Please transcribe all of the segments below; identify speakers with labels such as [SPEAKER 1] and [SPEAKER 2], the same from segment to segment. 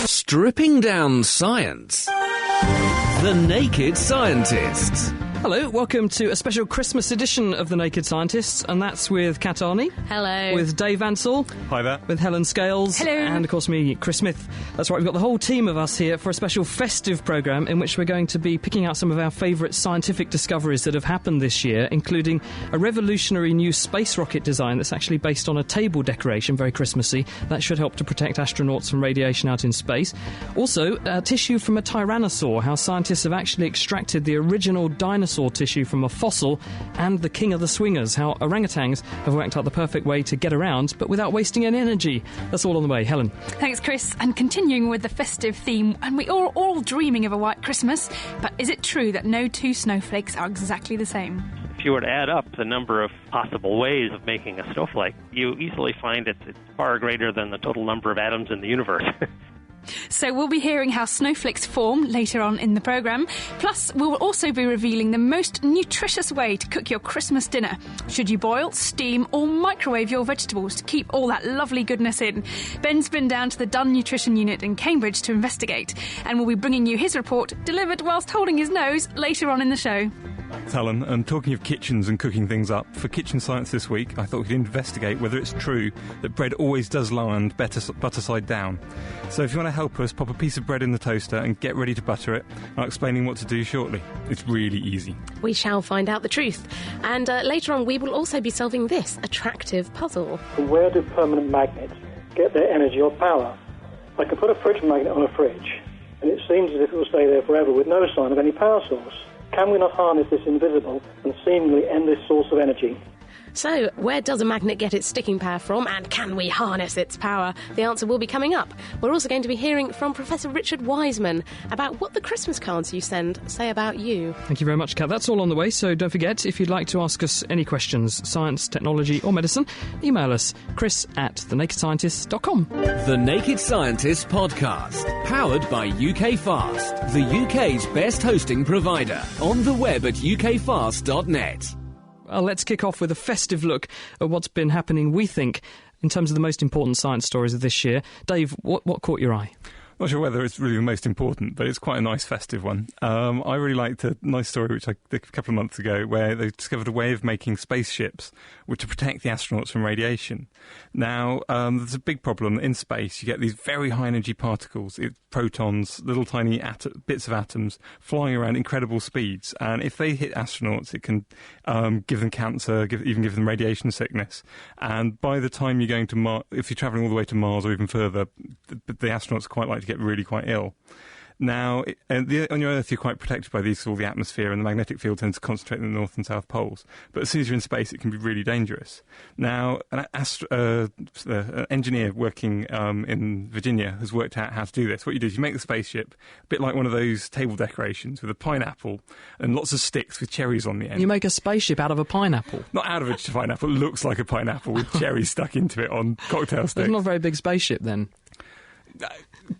[SPEAKER 1] Stripping down science. The Naked Scientists.
[SPEAKER 2] Hello, welcome to a special Christmas edition of The Naked Scientists, and that's with Kat Arney.
[SPEAKER 3] Hello.
[SPEAKER 2] With Dave Ansell.
[SPEAKER 4] Hi there.
[SPEAKER 2] With Helen Scales.
[SPEAKER 3] Hello.
[SPEAKER 2] And, of course, me, Chris Smith. That's right, we've got the whole team of us here for a special festive programme in which we're going to be picking out some of our favourite scientific discoveries that have happened this year, including a revolutionary new space rocket design that's actually based on a table decoration, very Christmassy. That should help to protect astronauts from radiation out in space. Also, tissue from a tyrannosaur, how scientists have actually extracted the original dinosaur tissue from a fossil, and the king of the swingers, how orangutans have worked out the perfect way to get around but without wasting any energy. That's all on the way. Helen.
[SPEAKER 3] Thanks, Chris. And continuing with the festive theme, and we are all dreaming of a white Christmas, but is it true that no two snowflakes are exactly the same?
[SPEAKER 5] If you were to add up the number of possible ways of making a snowflake, you easily find it's far greater than the total number of atoms in the universe.
[SPEAKER 3] So we'll be hearing how snowflakes form later on in the programme. Plus, we'll also be revealing the most nutritious way to cook your Christmas dinner. Should you boil, steam or microwave your vegetables to keep all that lovely goodness in? Ben's been down to the Dunn Nutrition Unit in Cambridge to investigate, and we'll be bringing you his report, delivered whilst holding his nose, later on in the show.
[SPEAKER 4] Thanks, Helen. And talking of kitchens and cooking things up, for Kitchen Science this week, I thought we'd investigate whether it's true that bread always does land butter side down. So if you want to help us, pop a piece of bread in the toaster and get ready to butter it. I'm explaining what to do shortly. It's really easy.
[SPEAKER 6] We shall find out the truth. And later on, we will also be solving this attractive puzzle.
[SPEAKER 7] Where do permanent magnets get their energy or power? I can put a fridge magnet on a fridge, and it seems as if it will stay there forever with no sign of any power source. Can we not harness this invisible and seemingly endless source of energy?
[SPEAKER 6] So, where does a magnet get its sticking power from, and can we harness its power? The answer will be coming up. We're also going to be hearing from Professor Richard Wiseman about what the Christmas cards you send say about you.
[SPEAKER 2] Thank you very much, Kat. That's all on the way, so don't forget, if you'd like to ask us any questions, science, technology or medicine, email us, chris@thenakedscientists.com.
[SPEAKER 1] The Naked Scientists podcast, powered by UK Fast, the UK's best hosting provider. On the web at ukfast.net.
[SPEAKER 2] Well, let's kick off with a festive look at what's been happening, we think, in terms of the most important science stories of this year. Dave, what caught your eye?
[SPEAKER 4] Not sure whether it's really the most important, but it's quite a nice festive one. I really liked a nice story which I did a couple of months ago where they discovered a way of making spaceships to protect the astronauts from radiation. Now, there's a big problem. In space, you get these very high-energy particles, protons, little tiny bits of atoms, flying around incredible speeds. And if they hit astronauts, it can give them cancer, even give them radiation sickness. And by the time you're going to Mars, if you're travelling all the way to Mars or even further, the astronauts are quite likely to get really quite ill. Now, on your Earth, you're quite protected by all the atmosphere, and the magnetic field tends to concentrate in the North and South poles. But as soon as you're in space, it can be really dangerous. Now, an engineer working in Virginia has worked out how to do this. What you do is you make the spaceship a bit like one of those table decorations with a pineapple and lots of sticks with cherries on the end.
[SPEAKER 2] You make a spaceship out of a pineapple?
[SPEAKER 4] Not out of a pineapple. It looks like a pineapple with cherries stuck into it on cocktail sticks.
[SPEAKER 2] It's not a very big spaceship, then.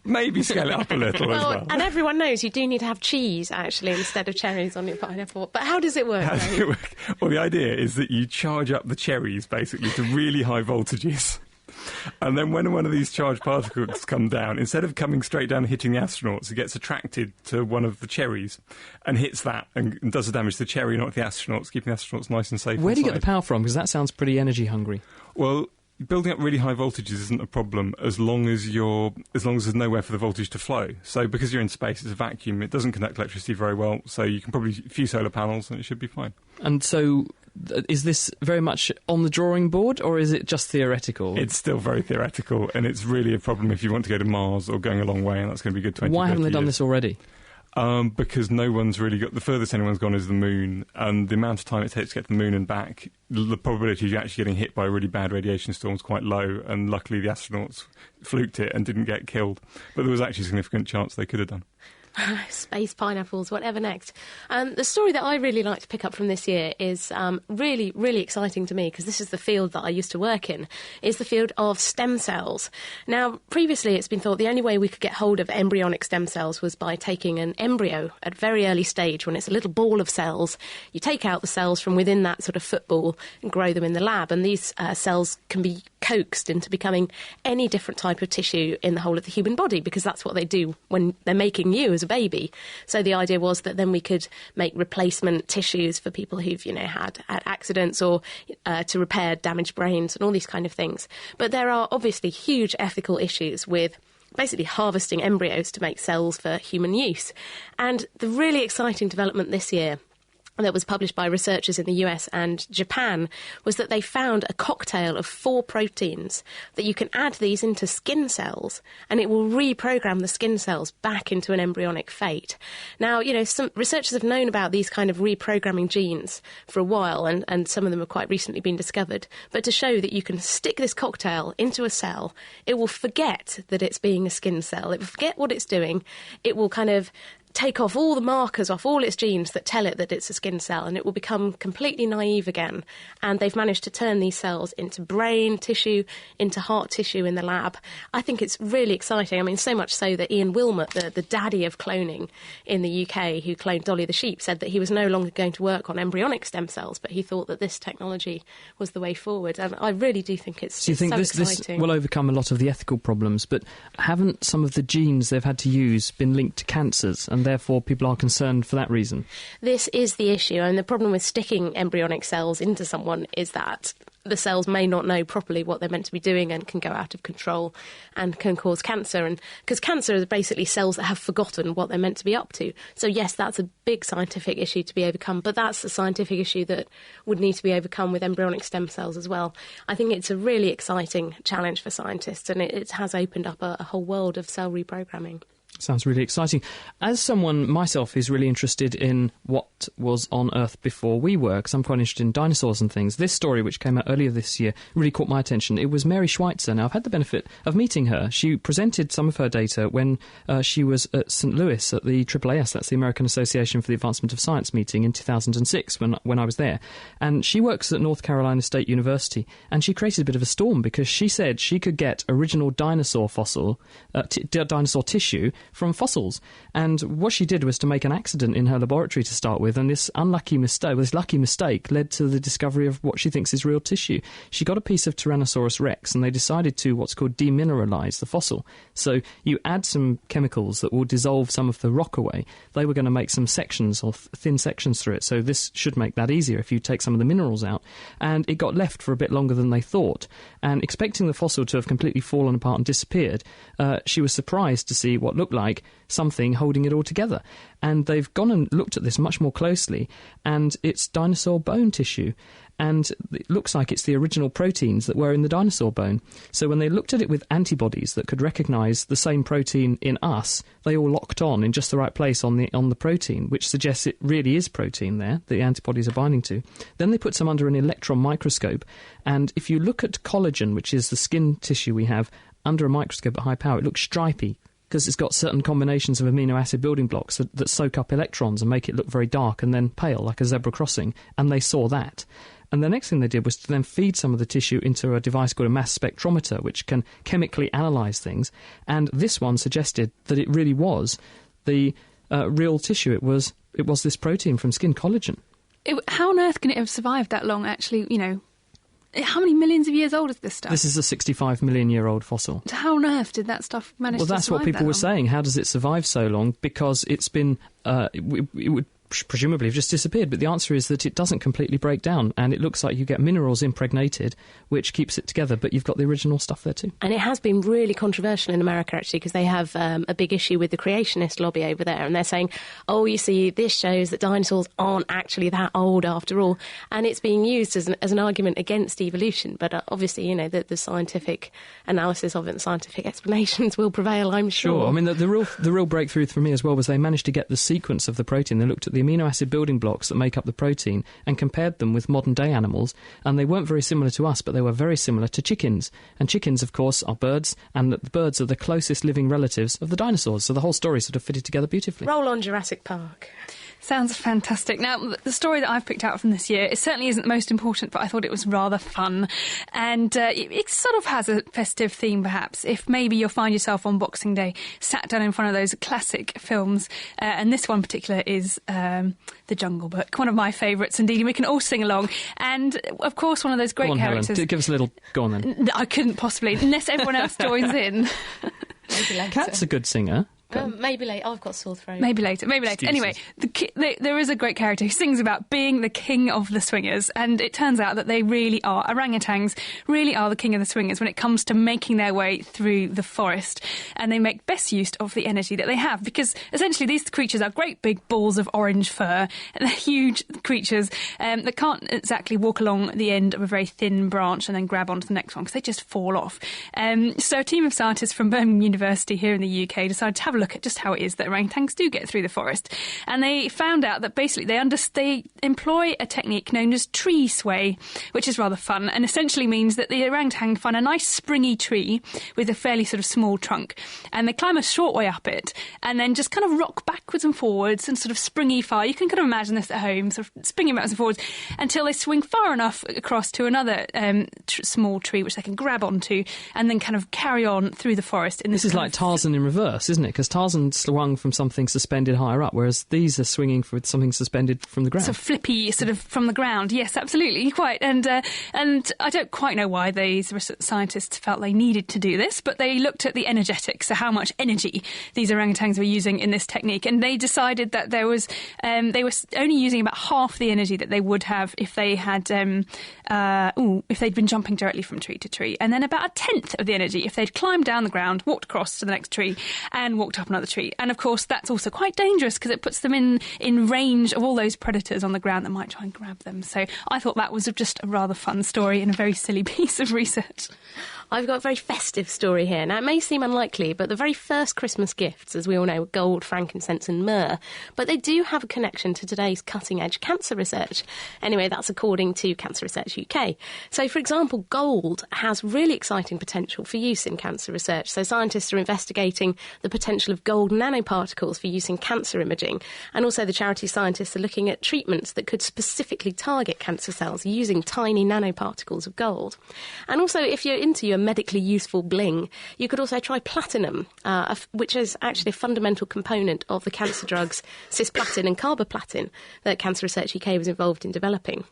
[SPEAKER 4] Maybe scale it up a little as well.
[SPEAKER 6] And everyone knows you do need to have cheese, actually, instead of cherries on your pineapple. But how does it work?
[SPEAKER 4] How does it work? Well, the idea is that you charge up the cherries, basically, to really high voltages. And then when one of these charged particles come down, instead of coming straight down and hitting the astronauts, it gets attracted to one of the cherries and hits that and does the damage to the cherry, not the astronauts, keeping the astronauts nice and safe.
[SPEAKER 2] Where do you get the power from? Because that sounds pretty energy hungry.
[SPEAKER 4] Well, building up really high voltages isn't a problem as long as there's nowhere for the voltage to flow. So because you're in space, it's a vacuum, it doesn't conduct electricity very well, so you can probably a few solar panels and it should be fine.
[SPEAKER 2] And so is this very much on the drawing board, or is it just theoretical?
[SPEAKER 4] It's still very theoretical, and it's really a problem if you want to go to Mars or going a long way, and that's going to be a good 20
[SPEAKER 2] Why haven't they done
[SPEAKER 4] years.
[SPEAKER 2] this already?
[SPEAKER 4] Because no one's really got... The furthest anyone's gone is the moon, and the amount of time it takes to get to the moon and back, the probability of you actually getting hit by a really bad radiation storm is quite low, and luckily the astronauts fluked it and didn't get killed. But there was actually a significant chance they could have done.
[SPEAKER 6] Space pineapples, whatever next. The story that I really like to pick up from this year is really, really exciting to me, because this is the field that I used to work in, is the field of stem cells. Now, previously it's been thought the only way we could get hold of embryonic stem cells was by taking an embryo at a very early stage, when it's a little ball of cells. You take out the cells from within that sort of football and grow them in the lab, and these cells can be coaxed into becoming any different type of tissue in the whole of the human body, because that's what they do when they're making you as a baby. So the idea was that then we could make replacement tissues for people who've, had accidents, or to repair damaged brains and all these kind of things. But there are obviously huge ethical issues with basically harvesting embryos to make cells for human use. And the really exciting development this year that was published by researchers in the US and Japan was that they found a cocktail of 4 proteins that you can add these into skin cells, and it will reprogram the skin cells back into an embryonic fate. Now, some researchers have known about these kind of reprogramming genes for a while, and some of them have quite recently been discovered. But to show that you can stick this cocktail into a cell, it will forget that it's being a skin cell. It will forget what it's doing. It will kind of take off all the markers off all its genes that tell it that it's a skin cell, and it will become completely naive again. And they've managed to turn these cells into brain tissue, into heart tissue in the lab. I think it's really exciting. I mean, so much so that Ian Wilmot, the daddy of cloning in the UK, who cloned Dolly the sheep, said that he was no longer going to work on embryonic stem cells, but he thought that this technology was the way forward. And I really do think it's,
[SPEAKER 2] so you think
[SPEAKER 6] so
[SPEAKER 2] this
[SPEAKER 6] exciting.
[SPEAKER 2] will overcome a lot of the ethical problems, but haven't some of the genes they've had to use been linked to cancers, and therefore people are concerned for that reason?
[SPEAKER 6] This is the issue, and the problem with sticking embryonic cells into someone is that the cells may not know properly what they're meant to be doing and can go out of control and can cause cancer. And because cancer is basically cells that have forgotten what they're meant to be up to. So yes, that's a big scientific issue to be overcome, but that's a scientific issue that would need to be overcome with embryonic stem cells as well. I think it's a really exciting challenge for scientists, and it has opened up a whole world of cell reprogramming.
[SPEAKER 2] Sounds really exciting. As someone myself who's really interested in what was on Earth before we were, because I'm quite interested in dinosaurs and things, this story, which came out earlier this year, really caught my attention. It was Mary Schweitzer. Now, I've had the benefit of meeting her. She presented some of her data when she was at St. Louis at the AAAS, that's the American Association for the Advancement of Science meeting, in 2006 when I was there. And she works at North Carolina State University, and she created a bit of a storm because she said she could get original dinosaur dinosaur tissue from fossils. And what she did was to make an accident in her laboratory to start with, and this lucky mistake led to the discovery of what she thinks is real tissue. She got a piece of Tyrannosaurus rex, and they decided to what's called demineralize the fossil. So you add some chemicals that will dissolve some of the rock away. They were going to make some sections or thin sections through it, so this should make that easier if you take some of the minerals out. And it got left for a bit longer than they thought, and expecting the fossil to have completely fallen apart and disappeared, she was surprised to see what looked like something holding it all together. And they've gone and looked at this much more closely, and it's dinosaur bone tissue. And it looks like it's the original proteins that were in the dinosaur bone. So when they looked at it with antibodies that could recognise the same protein in us, they all locked on in just the right place on the protein, which suggests it really is protein there that the antibodies are binding to. Then they put some under an electron microscope, and if you look at collagen, which is the skin tissue we have, under a microscope at high power, it looks stripy, because it's got certain combinations of amino acid building blocks that soak up electrons and make it look very dark and then pale, like a zebra crossing, and they saw that. And the next thing they did was to then feed some of the tissue into a device called a mass spectrometer, which can chemically analyse things, and this one suggested that it really was the real tissue. It was this protein from skin, collagen.
[SPEAKER 3] How on earth can it have survived that long, actually, How many millions of years old is this stuff?
[SPEAKER 2] This is a 65 million year old fossil.
[SPEAKER 3] So how on earth did that stuff manage to survive?
[SPEAKER 2] Well, that's what people were saying. How does it survive so long? Because it's been... it would presumably have just disappeared, but the answer is that it doesn't completely break down, and it looks like you get minerals impregnated, which keeps it together, but you've got the original stuff there too. And
[SPEAKER 6] it has been really controversial in America, actually, because they have a big issue with the creationist lobby over there, and they're saying, oh, you see, this shows that dinosaurs aren't actually that old after all, and it's being used as an argument against evolution, but obviously, the scientific analysis of it and scientific explanations will prevail, I'm sure.
[SPEAKER 2] Sure. I mean, the real breakthrough for me as well was they managed to get the sequence of the protein. They looked at the amino acid building blocks that make up the protein and compared them with modern-day animals, and they weren't very similar to us, but they were very similar to chickens. And chickens, of course, are birds, and the birds are the closest living relatives of the dinosaurs, so the whole story sort of fitted together beautifully.
[SPEAKER 6] Roll on Jurassic Park.
[SPEAKER 3] Sounds fantastic. Now, the story that I've picked out from this year, it certainly isn't the most important, but I thought it was rather fun. And it sort of has a festive theme, perhaps, if maybe you'll find yourself on Boxing Day sat down in front of those classic films. And this one in particular is The Jungle Book, one of my favourites, indeed. We can all sing along. And, of course, one of those great characters...
[SPEAKER 2] Helen, give us a little... Go on, then.
[SPEAKER 3] I couldn't possibly, unless everyone else joins in.
[SPEAKER 6] Maybe later.
[SPEAKER 2] Kat's a good singer.
[SPEAKER 6] Maybe later. I've got sore throat.
[SPEAKER 3] Maybe later.
[SPEAKER 2] Excuses.
[SPEAKER 3] Anyway, there is a great character who sings about being the king of the swingers, and it turns out that they really are. Orangutans really are the king of the swingers when it comes to making their way through the forest, and they make best use of the energy that they have, because essentially these creatures are great big balls of orange fur, and they're huge creatures that can't exactly walk along the end of a very thin branch and then grab onto the next one, because they just fall off. So a team of scientists from Birmingham University here in the UK decided to have a look at just how it is that orangutans do get through the forest. And they found out that basically they employ a technique known as tree sway, which is rather fun, and essentially means that the orangutan find a nice springy tree with a fairly sort of small trunk, and they climb a short way up it, and then just kind of rock backwards and forwards and sort of springy far. You can kind of imagine this at home, sort of springing backwards and forwards until they swing far enough across to another small tree which they can grab onto, and then kind of carry on through the forest.
[SPEAKER 2] This is like Tarzan in reverse, isn't it? Because Tarzan swung from something suspended higher up, whereas these are swinging from something suspended from the ground.
[SPEAKER 3] So flippy, sort of from the ground. Yes, absolutely, quite. And I don't quite know why these scientists felt they needed to do this, but they looked at the energetics, so how much energy these orangutans were using in this technique, and they decided that they were only using about half the energy that they would have if they had if they'd been jumping directly from tree to tree, and then about a tenth of the energy if they'd climbed down the ground, walked across to the next tree, and walked up another tree. And of course that's also quite dangerous because it puts them in range of all those predators on the ground that might try and grab them. So I thought that was just a rather fun story and a very silly piece of research.
[SPEAKER 6] I've got a very festive story here. Now, it may seem unlikely, but the very first Christmas gifts, as we all know, were gold, frankincense and myrrh. But they do have a connection to today's cutting-edge cancer research. Anyway, that's according to Cancer Research UK. So, for example, gold has really exciting potential for use in cancer research. So scientists are investigating the potential of gold nanoparticles for use in cancer imaging. And also the charity scientists are looking at treatments that could specifically target cancer cells using tiny nanoparticles of gold. And also, if you're into your medically useful bling, you could also try platinum, which is actually a fundamental component of the cancer drugs cisplatin and carboplatin that Cancer Research UK was involved in developing.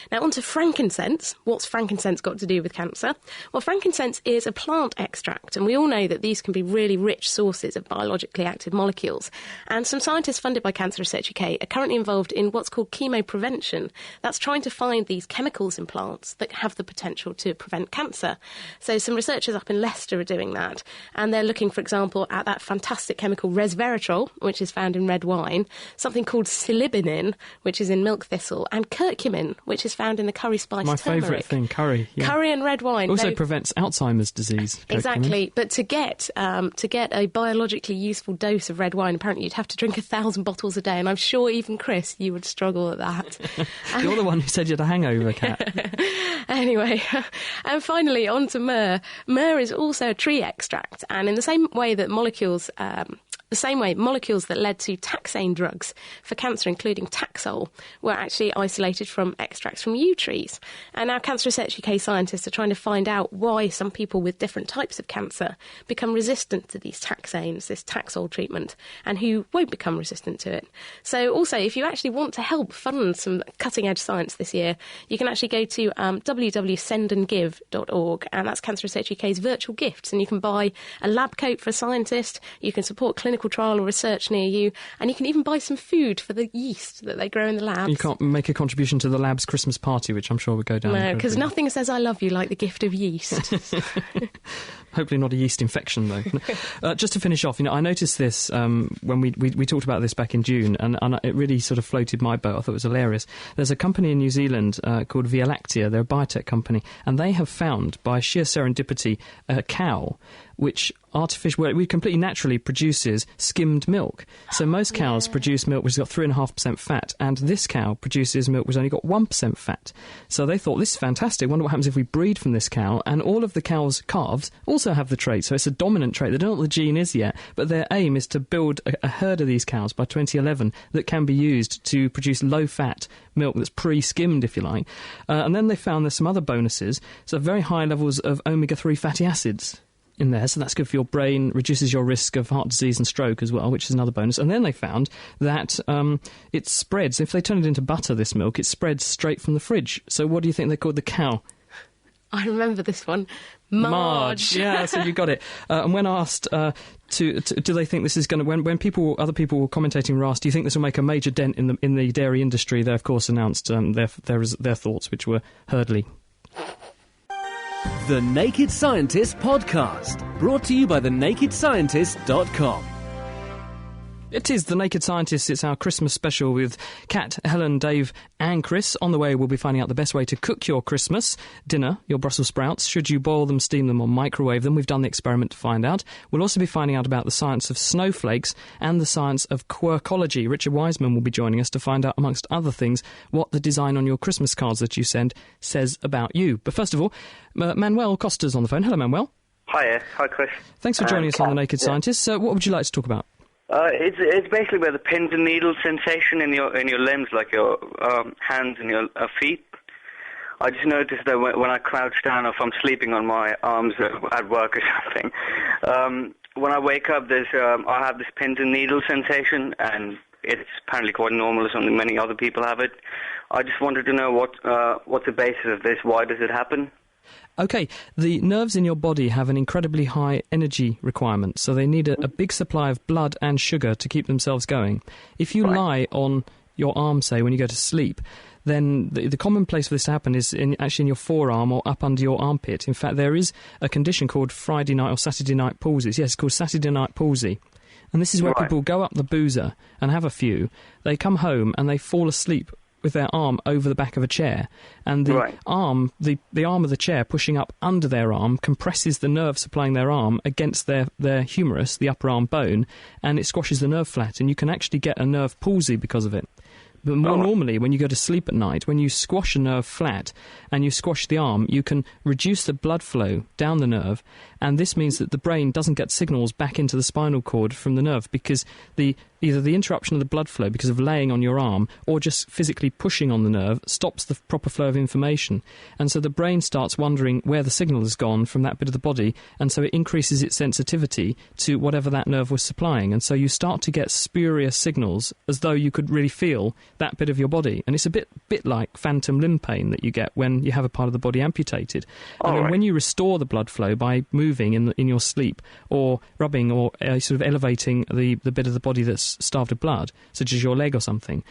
[SPEAKER 6] Now, on to frankincense. What's frankincense got to do with cancer? Well, frankincense is a plant extract, and we all know that these can be really rich sources of biologically active molecules. And some scientists funded by Cancer Research UK are currently involved in what's called chemoprevention. That's trying to find these chemicals in plants that have the potential to prevent cancer. So some researchers up in Leicester are doing that, and they're looking, for example, at that fantastic chemical resveratrol, which is found in red wine, something called silibinin, which is in milk thistle, and curcumin, which is found in the curry spice
[SPEAKER 2] My
[SPEAKER 6] turmeric.
[SPEAKER 2] favourite thing, curry. Yeah.
[SPEAKER 6] Curry and red wine.
[SPEAKER 2] Also prevents Alzheimer's disease.
[SPEAKER 6] Exactly, but to get a biologically useful dose of red wine, apparently you'd have to drink 1,000 bottles a day, and I'm sure even Chris, you would struggle at that.
[SPEAKER 2] You're the one who said you had a hangover, Kat.
[SPEAKER 6] Anyway, and finally, on to myrrh. Myrrh is also a tree extract, and in the same way molecules that led to taxane drugs for cancer, including Taxol, were actually isolated from extracts from yew trees. And now Cancer Research UK scientists are trying to find out why some people with different types of cancer become resistant to these taxanes, this Taxol treatment, and who won't become resistant to it. So also, if you actually want to help fund some cutting-edge science this year, you can actually go to www.sendandgive.org, and that's Cancer Research UK's virtual gifts, and you can buy a lab coat for a scientist, you can support clinical trial or research near you, and you can even buy some food for the yeast that they grow in the labs.
[SPEAKER 2] You can't make a contribution to the lab's Christmas party, which I'm sure would go down.
[SPEAKER 6] No, because nothing says I love you like the gift of yeast.
[SPEAKER 2] Hopefully not a yeast infection, though. Just to finish off, I noticed this when we talked about this back in June, and it really sort of floated my boat. I thought it was hilarious. There's a company in New Zealand called Via Lactea. They're a biotech company, and they have found, by sheer serendipity, a cow which completely naturally produces skimmed milk. So most cows produce milk which has got 3.5% fat, and this cow produces milk which has only got 1% fat. So they thought, this is fantastic. Wonder what happens if we breed from this cow, and all of the cow's calves also have the trait. So it's a dominant trait. They don't know what the gene is yet, but their aim is to build a herd of these cows by 2011 that can be used to produce low-fat milk that's pre-skimmed, if you like. And then they found there's some other bonuses. So very high levels of omega-3 fatty acids in there, so that's good for your brain, reduces your risk of heart disease and stroke as well, which is another bonus. And then they found that it spreads. If they turn it into butter, this milk, it spreads straight from the fridge. So what do you think they called the cow?
[SPEAKER 6] I remember this one. Marge.
[SPEAKER 2] Yeah, so you got it. And when asked do they think this is going to... When other people were commentating were asked, do you think this will make a major dent in the dairy industry? They, of course, announced their thoughts, which were hurdly.
[SPEAKER 1] The Naked Scientist Podcast, brought to you by thenakedscientist.com.
[SPEAKER 2] It is The Naked Scientist. It's our Christmas special with Kat, Helen, Dave and Chris. On the way, we'll be finding out the best way to cook your Christmas dinner, your Brussels sprouts. Should you boil them, steam them or microwave them? We've done the experiment to find out. We'll also be finding out about the science of snowflakes and the science of quirkology. Richard Wiseman will be joining us to find out, amongst other things, what the design on your Christmas cards that you send says about you. But first of all, Manuel Costa's on the phone. Hello, Manuel.
[SPEAKER 8] Hiya. Hi, Chris.
[SPEAKER 2] Thanks for joining us on The Naked Scientist. What would you like to talk about?
[SPEAKER 8] It's basically where the pins and needles sensation in your limbs, like your hands and your feet. I just noticed that when I crouch down, or if I'm sleeping on my arms at work or something, when I wake up, I have this pins and needles sensation, and it's apparently quite normal or something. Many other people have it. I just wanted to know what's the basis of this. Why does it happen?
[SPEAKER 2] OK, the nerves in your body have an incredibly high energy requirement, so they need a big supply of blood and sugar to keep themselves going. If you lie on your arm, say, when you go to sleep, then the common place for this to happen is actually in your forearm or up under your armpit. In fact, there is a condition called Friday night or Saturday night palsy. Yes, it's called Saturday night palsy. And this is where people go up the boozer and have a few. They come home and they fall asleep with their arm over the back of a chair, and the arm of the chair pushing up under their arm compresses the nerve supplying their arm against their humerus, the upper arm bone, and it squashes the nerve flat, and you can actually get a nerve palsy because of it. But more normally, when you go to sleep at night, when you squash a nerve flat and you squash the arm, you can reduce the blood flow down the nerve, and this means that the brain doesn't get signals back into the spinal cord from the nerve, because either the interruption of the blood flow because of laying on your arm or just physically pushing on the nerve stops the proper flow of information. And so the brain starts wondering where the signal has gone from that bit of the body, and so it increases its sensitivity to whatever that nerve was supplying. And so you start to get spurious signals as though you could really feel that bit of your body. And it's a bit like phantom limb pain that you get when you have a part of the body amputated. And then when you restore the blood flow by moving in your sleep or rubbing or sort of elevating the bit of the body that's starved of blood, such as your leg or something,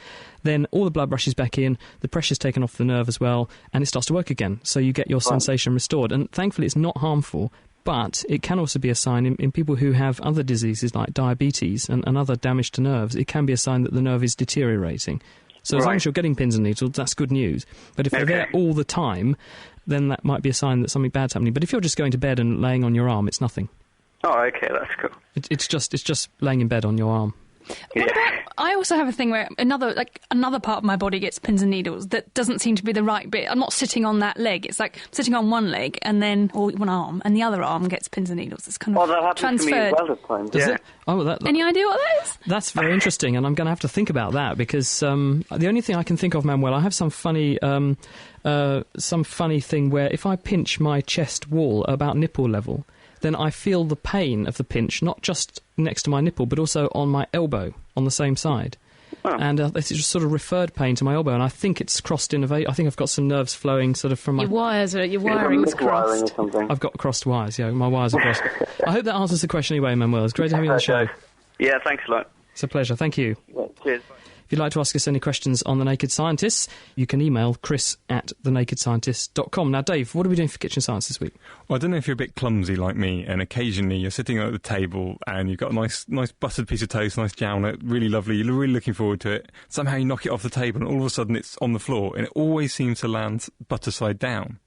[SPEAKER 2] then all the blood rushes back in, the pressure's taken off the nerve as well, and it starts to work again. So you get your sensation restored. And thankfully it's not harmful, but it can also be a sign in people who have other diseases like diabetes and other damage to nerves. It can be a sign that the nerve is deteriorating. So as long as you're getting pins and needles, that's good news. But if they're there all the time, then that might be a sign that something bad's happening. But if you're just going to bed and laying on your arm, it's nothing.
[SPEAKER 8] Oh, okay, that's cool.
[SPEAKER 2] It's just laying in bed on your arm.
[SPEAKER 3] What about, I also have a thing where another part of my body gets pins and needles that doesn't seem to be the right bit. I'm not sitting on that leg. It's like sitting on one leg or one arm, and the other arm gets pins and needles. It's kind of
[SPEAKER 8] that happens
[SPEAKER 3] transferred.
[SPEAKER 8] To me as well at times.
[SPEAKER 2] Does it? Oh,
[SPEAKER 3] any idea what that is?
[SPEAKER 2] That's very interesting, and I'm going to have to think about that, because the only thing I can think of, Manuel, I have some funny thing where if I pinch my chest wall about nipple level, then I feel the pain of the pinch, not just next to my nipple, but also on my elbow, on the same side. Oh. And it's just sort of referred pain to my elbow, and I think it's crossed innervation. I think I've got some nerves flowing sort of from my...
[SPEAKER 6] Your wiring's crossed.
[SPEAKER 2] I've got crossed wires, yeah, my wires are crossed. I hope that answers the question anyway, Manuel. It's great to have you on the show.
[SPEAKER 8] Yeah, thanks a lot.
[SPEAKER 2] It's a pleasure, thank you.
[SPEAKER 8] Yeah, cheers.
[SPEAKER 2] If you'd like to ask us any questions on The Naked Scientists, you can email chris@thenakedscientist.com. Now, Dave, what are we doing for Kitchen Science this week?
[SPEAKER 4] Well, I don't know if you're a bit clumsy like me, and occasionally you're sitting at the table and you've got a nice buttered piece of toast, nice jam on it, really lovely, you're really looking forward to it. Somehow you knock it off the table and all of a sudden it's on the floor, and it always seems to land butter side down.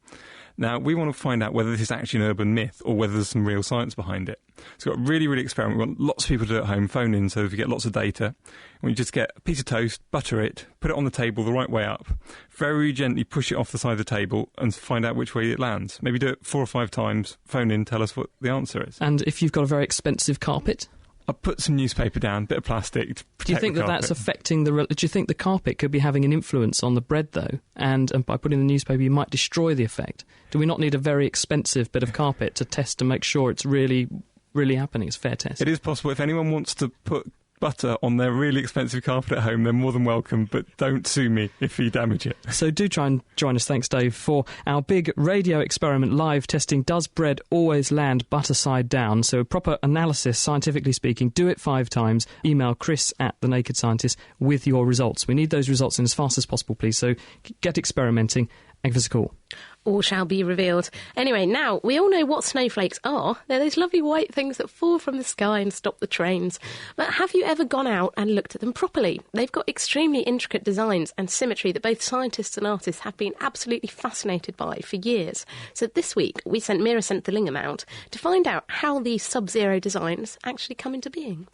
[SPEAKER 4] Now, we want to find out whether this is actually an urban myth or whether there's some real science behind it. So we've got a really experiment. We want lots of people to do it at home, phone in, so if you get lots of data. We just get a piece of toast, butter it, put it on the table the right way up, very gently push it off the side of the table and find out which way it lands. Maybe do it 4 or 5 times, phone in, tell us what the answer is.
[SPEAKER 2] And if you've got a very expensive carpet?
[SPEAKER 4] I'll put some newspaper down, a bit of plastic to protect.
[SPEAKER 2] Do you think that's affecting do you think the carpet could be having an influence on the bread, though? And by putting the newspaper, you might destroy the effect. Do we not need a very expensive bit of carpet to test to make sure it's really happening? It's a fair test.
[SPEAKER 4] It is possible. If anyone wants to put butter on their really expensive carpet at home, they're more than welcome, but don't sue me if you damage it.
[SPEAKER 2] So do try and join us, thanks Dave, for our big radio experiment live testing does bread always land butter side down. So proper analysis, scientifically speaking, do it 5 times, email chris@thenakedscientist with your results. We need those results in as fast as possible, please, so get experimenting and give us a call.
[SPEAKER 6] All shall be revealed. Anyway, now, we all know what snowflakes are. They're those lovely white things that fall from the sky and stop the trains. But have you ever gone out and looked at them properly? They've got extremely intricate designs and symmetry that both scientists and artists have been absolutely fascinated by for years. So this week, we sent Mira Thillingham out to find out how these sub-zero designs actually come into being.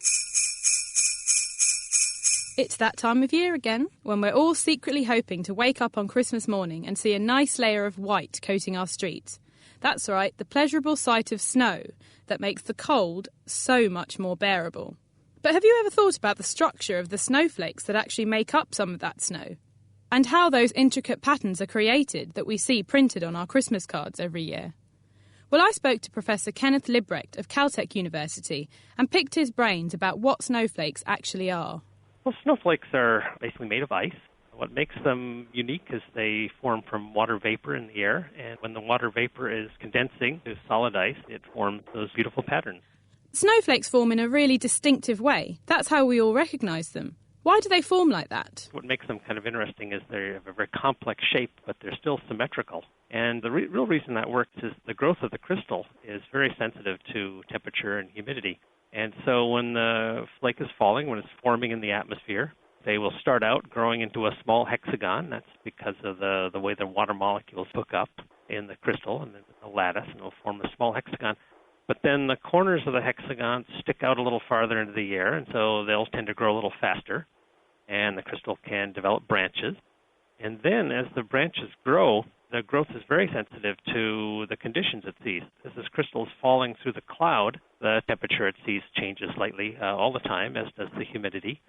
[SPEAKER 9] It's that time of year again, when we're all secretly hoping to wake up on Christmas morning and see a nice layer of white coating our streets. That's right, the pleasurable sight of snow that makes the cold so much more bearable. But have you ever thought about the structure of the snowflakes that actually make up some of that snow? And how those intricate patterns are created that we see printed on our Christmas cards every year? Well, I spoke to Professor Kenneth Librecht of Caltech University and picked his brains about what snowflakes actually are.
[SPEAKER 5] Well, snowflakes are basically made of ice. What makes them unique is they form from water vapor in the air, and when the water vapor is condensing to solid ice, it forms those beautiful patterns.
[SPEAKER 9] Snowflakes form in a really distinctive way. That's how we all recognise them. Why do they form like that?
[SPEAKER 5] What makes them kind of interesting is they have a very complex shape, but they're still symmetrical. And the real reason that works is the growth of the crystal is very sensitive to temperature and humidity. And so when the flake is falling, when it's forming in the atmosphere, they will start out growing into a small hexagon. That's because of the way the water molecules hook up in the crystal and the lattice, and it'll form a small hexagon. But then the corners of the hexagon stick out a little farther into the air, and so they'll tend to grow a little faster, and the crystal can develop branches. And then as the branches grow, the growth is very sensitive to the conditions it sees. As this crystal is falling through the cloud, the temperature it sees changes slightly all the time, as does the humidity.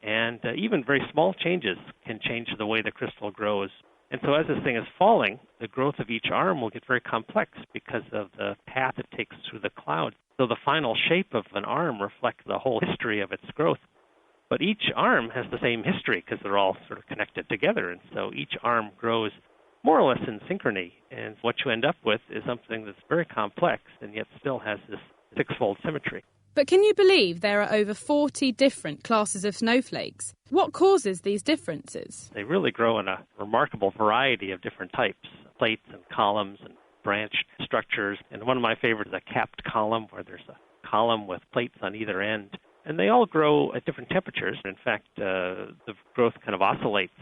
[SPEAKER 5] And even very small changes can change the way the crystal grows. And so as this thing is falling, the growth of each arm will get very complex because of the path it takes through the cloud. So the final shape of an arm reflects the whole history of its growth. But each arm has the same history because they're all sort of connected together. And so each arm grows more or less in synchrony. And what you end up with is something that's very complex and yet still has this six-fold symmetry.
[SPEAKER 9] But can you believe there are over 40 different classes of snowflakes? What causes these differences?
[SPEAKER 5] They really grow in a remarkable variety of different types, plates and columns and branch structures. And one of my favorites is a capped column, where there's a column with plates on either end. And they all grow at different temperatures. In fact, the growth kind of oscillates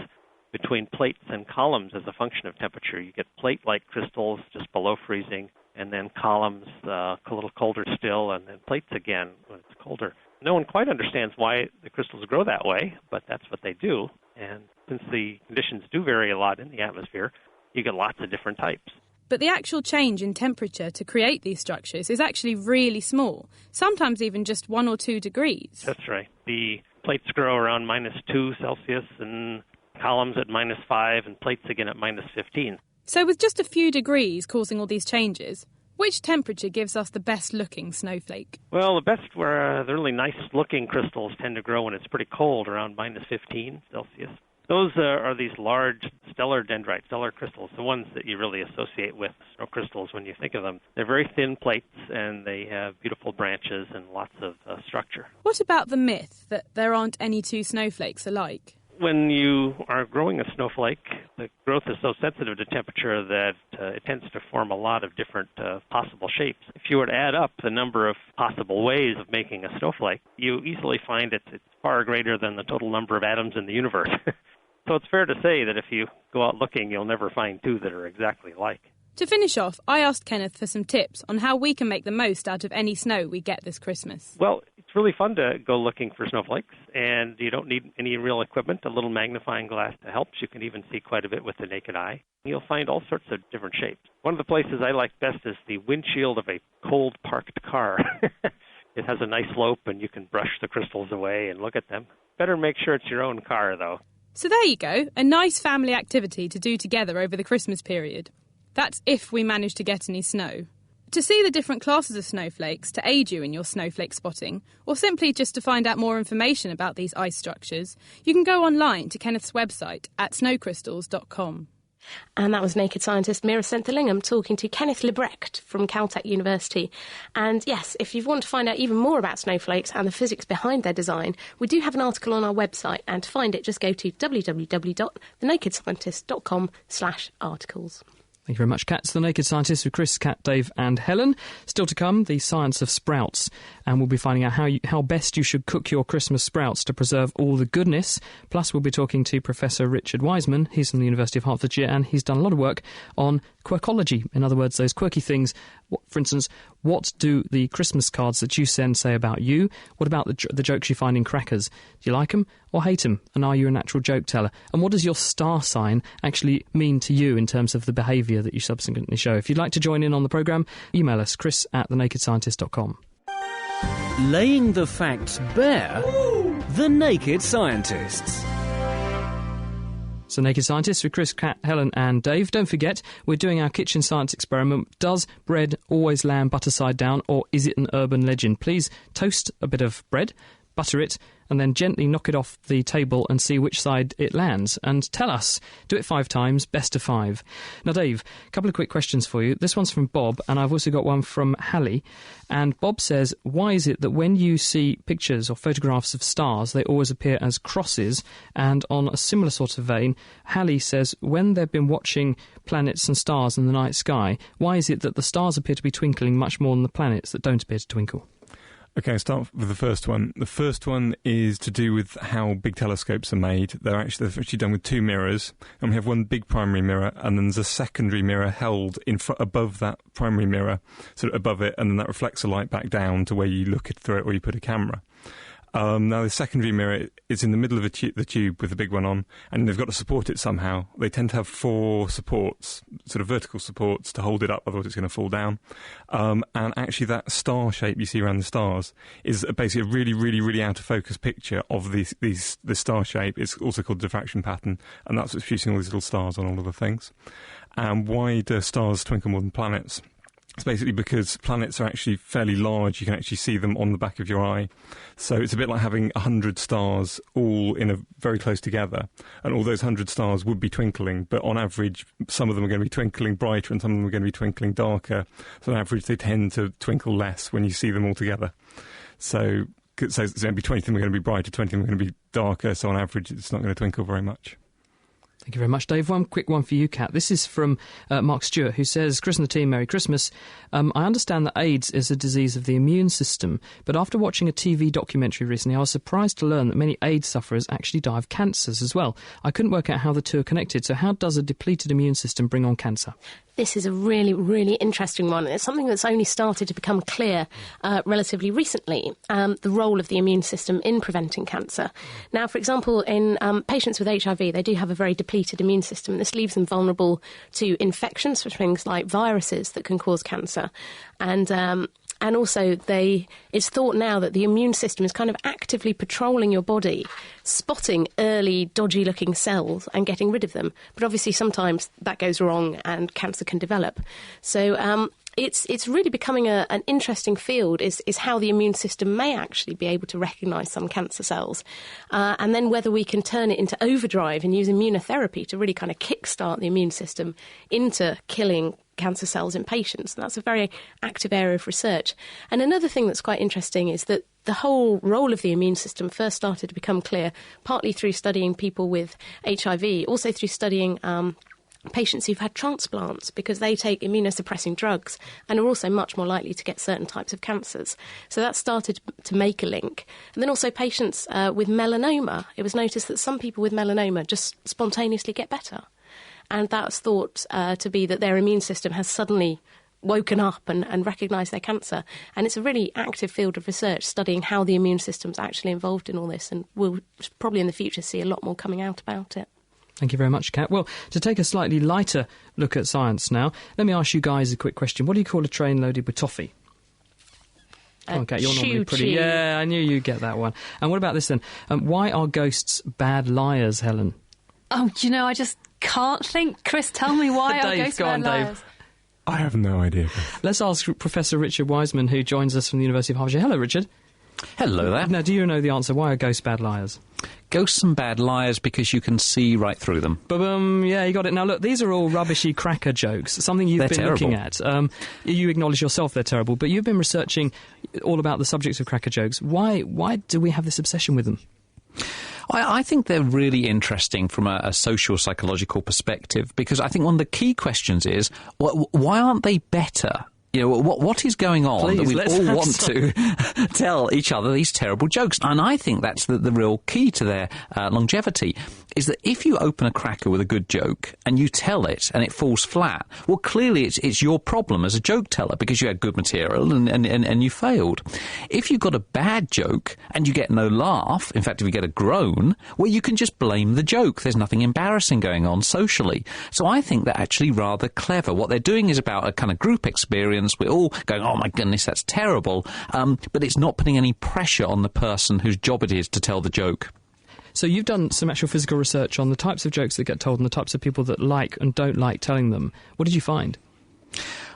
[SPEAKER 5] between plates and columns as a function of temperature. You get plate-like crystals just below freezing, and then columns a little colder still, and then plates again when it's colder. No one quite understands why the crystals grow that way, but that's what they do. And since the conditions do vary a lot in the atmosphere, you get lots of different types.
[SPEAKER 9] But the actual change in temperature to create these structures is actually really small, sometimes even just 1 or 2 degrees.
[SPEAKER 5] That's right. The plates grow around -2 Celsius, and columns at -5, and plates again at -15.
[SPEAKER 9] So with just a few degrees causing all these changes, which temperature gives us the best-looking snowflake?
[SPEAKER 5] Well, the best where the really nice-looking crystals tend to grow when it's pretty cold, around -15 Celsius. Those are these large stellar dendrites, stellar crystals, the ones that you really associate with snow crystals when you think of them. They're very thin plates, and they have beautiful branches and lots of structure.
[SPEAKER 9] What about the myth that there aren't any two snowflakes alike?
[SPEAKER 5] when you are growing a snowflake, the growth is so sensitive to temperature that it tends to form a lot of different possible shapes. If you were to add up the number of possible ways of making a snowflake, you easily find it's far greater than the total number of atoms in the universe. So it's fair to say that if you go out looking, you'll never find two that are exactly alike.
[SPEAKER 9] To finish off, I asked Kenneth for some tips on how we can make the most out of any snow we get this Christmas.
[SPEAKER 5] Well, it's really fun to go looking for snowflakes, and you don't need any real equipment. A little magnifying glass helps. You can even see quite a bit with the naked eye. You'll find all sorts of different shapes. One of the places I like best is the windshield of a cold parked car. It has a nice slope, and you can brush the crystals away and look at them. Better make sure it's your own car, though.
[SPEAKER 9] So there you go, a nice family activity to do together over the Christmas period. That's if we manage to get any snow. To see the different classes of snowflakes to aid you in your snowflake spotting, or simply just to find out more information about these ice structures, you can go online to Kenneth's website at snowcrystals.com.
[SPEAKER 6] And that was Naked Scientist Mira Centerlingham talking to Kenneth Lebrecht from Caltech University. And yes, if you want to find out even more about snowflakes and the physics behind their design, we do have an article on our website, and to find it, just go to www.thenakedscientist.com/articles.
[SPEAKER 2] Thank you very much, Kat. It's The Naked Scientists with Chris, Kat, Dave and Helen. Still to come, the science of sprouts. And we'll be finding out how best you should cook your Christmas sprouts to preserve all the goodness. Plus, we'll be talking to Professor Richard Wiseman. He's from the University of Hertfordshire, and he's done a lot of work on quirkology. In other words, those quirky things. For instance, what do the Christmas cards that you send say about you? What about the jokes you find in crackers? Do you like them or hate them? And are you a natural joke teller? And what does your star sign actually mean to you in terms of the behaviour that you subsequently show? If you'd like to join in on the programme, email us, chris@thenakedscientist.com.
[SPEAKER 1] Laying the facts bare, The Naked Scientists.
[SPEAKER 2] So Naked Scientists with Chris, Kat, Helen and Dave. Don't forget, we're doing our kitchen science experiment. Does bread always land butter side down, or is it an urban legend? Please toast a bit of bread, butter it, and then gently knock it off the table and see which side it lands. And tell us. Do it 5 times, best of 5. Now, Dave, a couple of quick questions for you. This one's from Bob, and I've also got one from Hallie. And Bob says, why is it that when you see pictures or photographs of stars, they always appear as crosses? And on a similar sort of vein, Hallie says, when they've been watching planets and stars in the night sky, why is it that the stars appear to be twinkling much more than the planets that don't appear to twinkle?
[SPEAKER 4] Okay, I'll start with the first one. The first one is to do with how big telescopes are made. They're actually done with 2 mirrors, and we have one big primary mirror, and then there's a secondary mirror held above that primary mirror, sort of above it, and then that reflects the light back down to where you look through it or you put a camera. Now, the secondary mirror is in the middle of the tube with the big one on, and they've got to support it somehow. They tend to have 4 supports, sort of vertical supports, to hold it up, otherwise it's going to fall down. And actually that star shape you see around the stars is basically a really, really, really out-of-focus picture of the star shape. It's also called diffraction pattern, and that's what's producing all these little stars on all of the things. And why do stars twinkle more than planets? It's basically because planets are actually fairly large. You can actually see them on the back of your eye. So it's a bit like having 100 stars all very close together. And all those 100 stars would be twinkling, but on average, some of them are going to be twinkling brighter and some of them are going to be twinkling darker. So on average, they tend to twinkle less when you see them all together. So maybe 20 of them are going to be brighter, 20 of them are going to be darker. So on average, it's not going to twinkle very much.
[SPEAKER 2] Thank you very much, Dave. One quick one for you, Kat. This is from Mark Stewart, who says, Chris and the team, Merry Christmas. I understand that AIDS is a disease of the immune system, but after watching a TV documentary recently, I was surprised to learn that many AIDS sufferers actually die of cancers as well. I couldn't work out how the two are connected, so how does a depleted immune system bring on cancer?
[SPEAKER 6] This is a really, really interesting one. It's something that's only started to become clear relatively recently, the role of the immune system in preventing cancer. Now, for example, in patients with HIV, they do have a very depleted immune system. This leaves them vulnerable to infections for things like viruses that can cause cancer. And also, it's thought now that the immune system is kind of actively patrolling your body, spotting early, dodgy-looking cells and getting rid of them. But obviously, sometimes that goes wrong and cancer can develop. So it's really becoming an interesting field, is how the immune system may actually be able to recognise some cancer cells. And then whether we can turn it into overdrive and use immunotherapy to really kind of kickstart the immune system into killing cancer cells in patients. And that's a very active area of research. And another thing that's quite interesting is that the whole role of the immune system first started to become clear, partly through studying people with HIV, also through studying patients who've had transplants, because they take immunosuppressing drugs and are also much more likely to get certain types of cancers. So that started to make a link. And then also patients with melanoma. It was noticed that some people with melanoma just spontaneously get better. And that's thought to be that their immune system has suddenly woken up and recognised their cancer. And it's a really active field of research studying how the immune system's actually involved in all this, and we'll probably in the future see a lot more coming out about it.
[SPEAKER 2] Thank you very much, Kat. Well, to take a slightly lighter look at science now, let me ask you guys a quick question. What do you call a train loaded with toffee? Okay, you're normally pretty... Yeah, I knew you'd get that one. And what about this then? Why are ghosts bad liars, Helen?
[SPEAKER 3] Oh, do you know, I just can't think. Chris, tell me why are ghosts bad liars?
[SPEAKER 4] Dave. I have no idea.
[SPEAKER 2] Let's ask Professor Richard Wiseman, who joins us from the University of Hertfordshire. Hello, Richard.
[SPEAKER 10] Hello there.
[SPEAKER 2] Now, do you know the answer? Why are ghosts bad liars?
[SPEAKER 10] Ghosts and bad liars because you can see right through them.
[SPEAKER 2] Ba-bum, yeah, you got it. Now, look, these are all rubbishy cracker jokes, something you've been looking at. You acknowledge yourself they're terrible, but you've been researching all about the subjects of cracker jokes. Why do we have this obsession with them?
[SPEAKER 10] I think they're really interesting from a social psychological perspective, because I think one of the key questions is, why aren't they better? You know, what is going on that we all want to tell each other these terrible jokes? And I think that's the real key to their longevity, is that if you open a cracker with a good joke and you tell it and it falls flat, well, clearly it's your problem as a joke teller because you had good material and you failed. If you've got a bad joke and you get no laugh, in fact, if you get a groan, well, you can just blame the joke. There's nothing embarrassing going on socially. So I think they're actually rather clever. What they're doing is about a kind of group experience. We're all going, oh my goodness, that's terrible. But it's not putting any pressure on the person whose job it is to tell the joke.
[SPEAKER 2] So you've done some actual physical research on the types of jokes that get told and the types of people that like and don't like telling them. What did you find?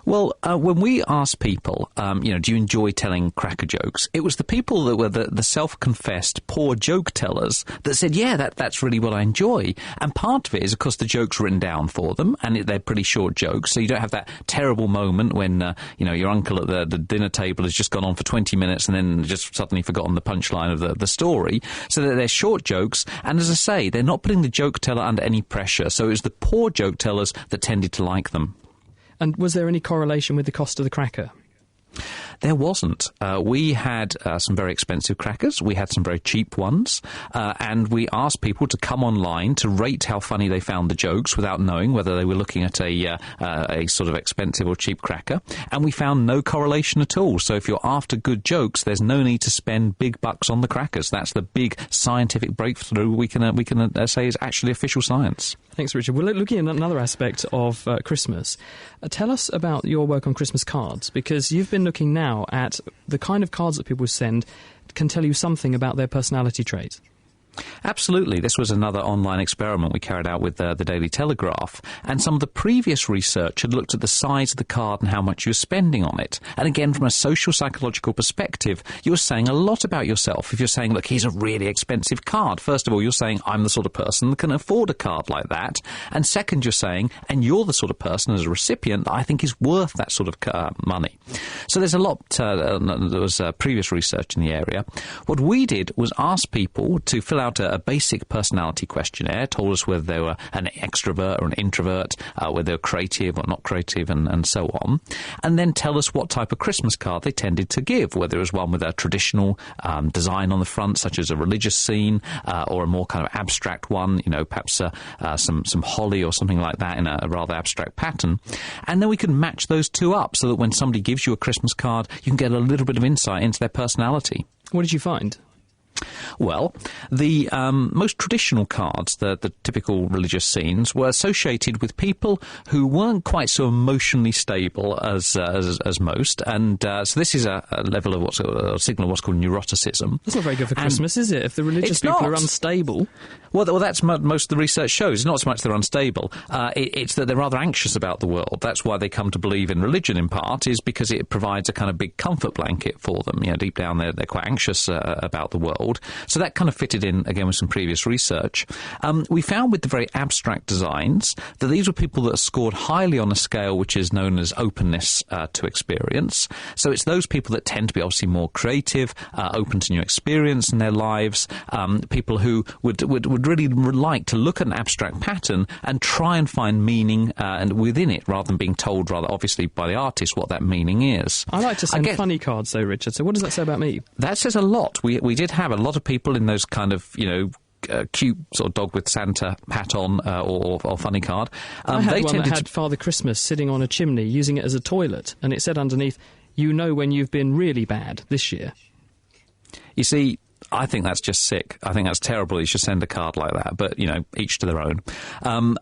[SPEAKER 10] Well, when we asked people, do you enjoy telling cracker jokes? It was the people that were the self-confessed poor joke tellers that said, yeah, that's really what I enjoy. And part of it is, of course, the joke's written down for them, and they're pretty short jokes, so you don't have that terrible moment when, your uncle at the dinner table has just gone on for 20 minutes and then just suddenly forgotten the punchline of the story. So that they're short jokes, and as I say, they're not putting the joke teller under any pressure, so it was the poor joke tellers that tended to like them.
[SPEAKER 2] And was there any correlation with the cost of the cracker?
[SPEAKER 10] There wasn't. We had some very expensive crackers. We had some very cheap ones. And we asked people to come online to rate how funny they found the jokes without knowing whether they were looking at a sort of expensive or cheap cracker. And we found no correlation at all. So if you're after good jokes, there's no need to spend big bucks on the crackers. That's the big scientific breakthrough we can say is actually official science.
[SPEAKER 2] Thanks, Richard. We're looking at another aspect of Christmas. Tell us about your work on Christmas cards, because you've been looking now at the kind of cards that people send can tell you something about their personality traits.
[SPEAKER 10] Absolutely. This was another online experiment we carried out with the Daily Telegraph, and some of the previous research had looked at the size of the card and how much you were spending on it. And again, from a social psychological perspective, you're saying a lot about yourself. If you're saying, look, here's a really expensive card, first of all, you're saying, I'm the sort of person that can afford a card like that. And second, you're saying, and you're the sort of person as a recipient that I think is worth that sort of money. So there's a lot, there was previous research in the area. What we did was ask people to fill out a basic personality questionnaire, told us whether they were an extrovert or an introvert, whether they were creative or not creative, and so on, and then tell us what type of Christmas card they tended to give, whether it was one with a traditional design on the front, such as a religious scene, or a more kind of abstract one, perhaps some holly or something like that in a rather abstract pattern. And then we could match those two up so that when somebody gives you a Christmas card, you can get a little bit of insight into their personality.
[SPEAKER 2] What did you find?
[SPEAKER 10] Well, the most traditional cards, the typical religious scenes, were associated with people who weren't quite so emotionally stable as most, and so this is a level of a signal of what's called neuroticism.
[SPEAKER 2] That's not very good for Christmas, is it? If the religious people are unstable.
[SPEAKER 10] Well, that's most of the research shows. It's not so much they're unstable, it's that they're rather anxious about the world. That's why they come to believe in religion, in part, is because it provides a kind of big comfort blanket for them. Deep down they're quite anxious about the world. So that kind of fitted in, again, with some previous research. We found with the very abstract designs that these were people that scored highly on a scale which is known as openness to experience. So it's those people that tend to be obviously more creative, open to new experience in their lives, people who would really like to look at an abstract pattern and try and find meaning and within it, rather than being told rather obviously by the artist what that meaning is.
[SPEAKER 2] I like to send funny cards though, Richard, so what does that say about me?
[SPEAKER 10] That says a lot. We did have a lot of people in those kind of, cute sort of dog with Santa hat on or funny card.
[SPEAKER 2] I had one that had Father Christmas sitting on a chimney using it as a toilet, and it said underneath, "You know when you've been really bad this year."
[SPEAKER 10] You see, I think that's just sick. I think that's terrible. You should send a card like that. But, each to their own. Yes,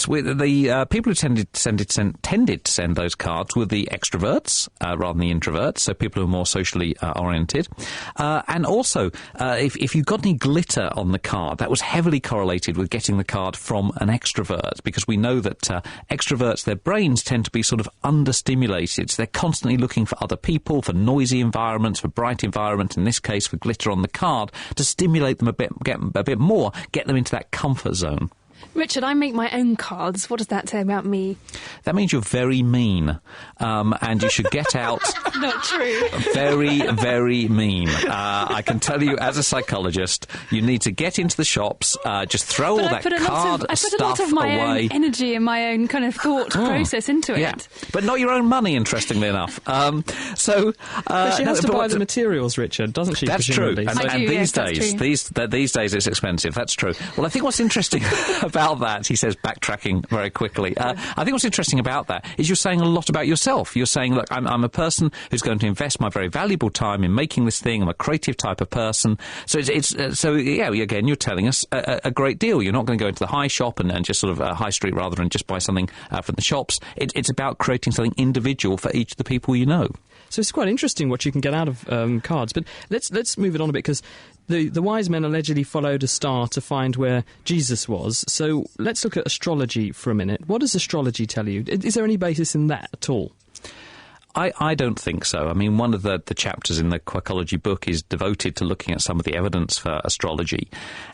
[SPEAKER 10] the people who tended to send those cards were the extroverts rather than the introverts, so people who are more socially oriented. And also, if you got any glitter on the card, that was heavily correlated with getting the card from an extrovert, because we know that extroverts, their brains tend to be sort of understimulated. So they're constantly looking for other people, for noisy environments, for bright environments, in this case for glitter on the card, to stimulate them a bit more, get them into that comfort zone.
[SPEAKER 3] Richard, I make my own cards. What does that say about me?
[SPEAKER 10] That means you're very mean, and you should get out.
[SPEAKER 3] Not true.
[SPEAKER 10] Very, very mean. I can tell you, as a psychologist, you need to get into the shops, just throw all that card stuff away.
[SPEAKER 3] I put a lot of my own energy and my own kind of thought process into it.
[SPEAKER 10] But not your own money, interestingly enough.
[SPEAKER 2] But she has to buy the materials, Richard, doesn't she?
[SPEAKER 10] That's true. And these days it's expensive. That's true. Well, I think what's interesting about that, he says, backtracking very quickly. I think what's interesting about that is you're saying a lot about yourself. You're saying, look, I'm a person who's going to invest my very valuable time in making this thing. I'm a creative type of person. So again, you're telling us a great deal. You're not going to go into the high shop and just sort of high street rather than just buy something from the shops. It's about creating something individual for each of the people you know.
[SPEAKER 2] So it's quite interesting what you can get out of cards. But let's move it on a bit, because the wise men allegedly followed a star to find where Jesus was. So let's look at astrology for a minute. What does astrology tell you? Is there any basis in that at all?
[SPEAKER 10] I don't think so. I mean, one of the chapters in the Quirkology book is devoted to looking at some of the evidence for astrology.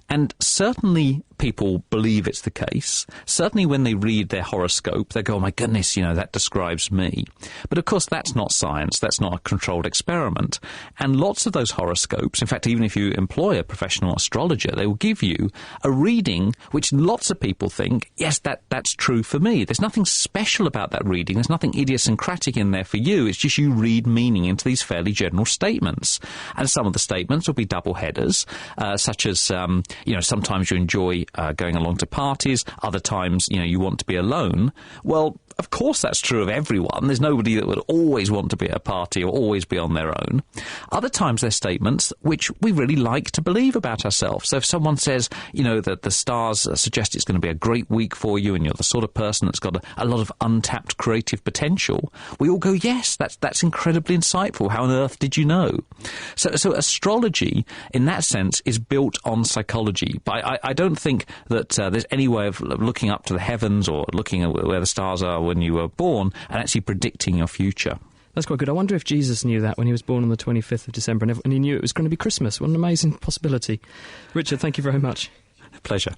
[SPEAKER 10] And certainly people believe it's the case. Certainly when they read their horoscope, they go, oh my goodness, that describes me. But of course, that's not science. That's not a controlled experiment. And lots of those horoscopes, in fact, even if you employ a professional astrologer, they will give you a reading which lots of people think, yes, that's true for me. There's nothing special about that reading. There's nothing idiosyncratic in there for you. It's just you read meaning into these fairly general statements. And some of the statements will be double headers, such as, sometimes you enjoy going along to parties, other times, you want to be alone. Well, of course that's true of everyone. There's nobody that would always want to be at a party or always be on their own. Other times they're statements which we really like to believe about ourselves. So if someone says, that the stars suggest it's going to be a great week for you and you're the sort of person that's got a lot of untapped creative potential, we all go, yes, that's incredibly insightful. How on earth did you know? So astrology, in that sense, is built on psychology. But I don't think that there's any way of looking up to the heavens or looking at where the stars are when you were born and actually predicting your future.
[SPEAKER 2] That's quite good. I wonder if Jesus knew that when he was born on the 25th of December and he knew it was going to be Christmas. What an amazing possibility. Richard, thank you very much.
[SPEAKER 10] Pleasure.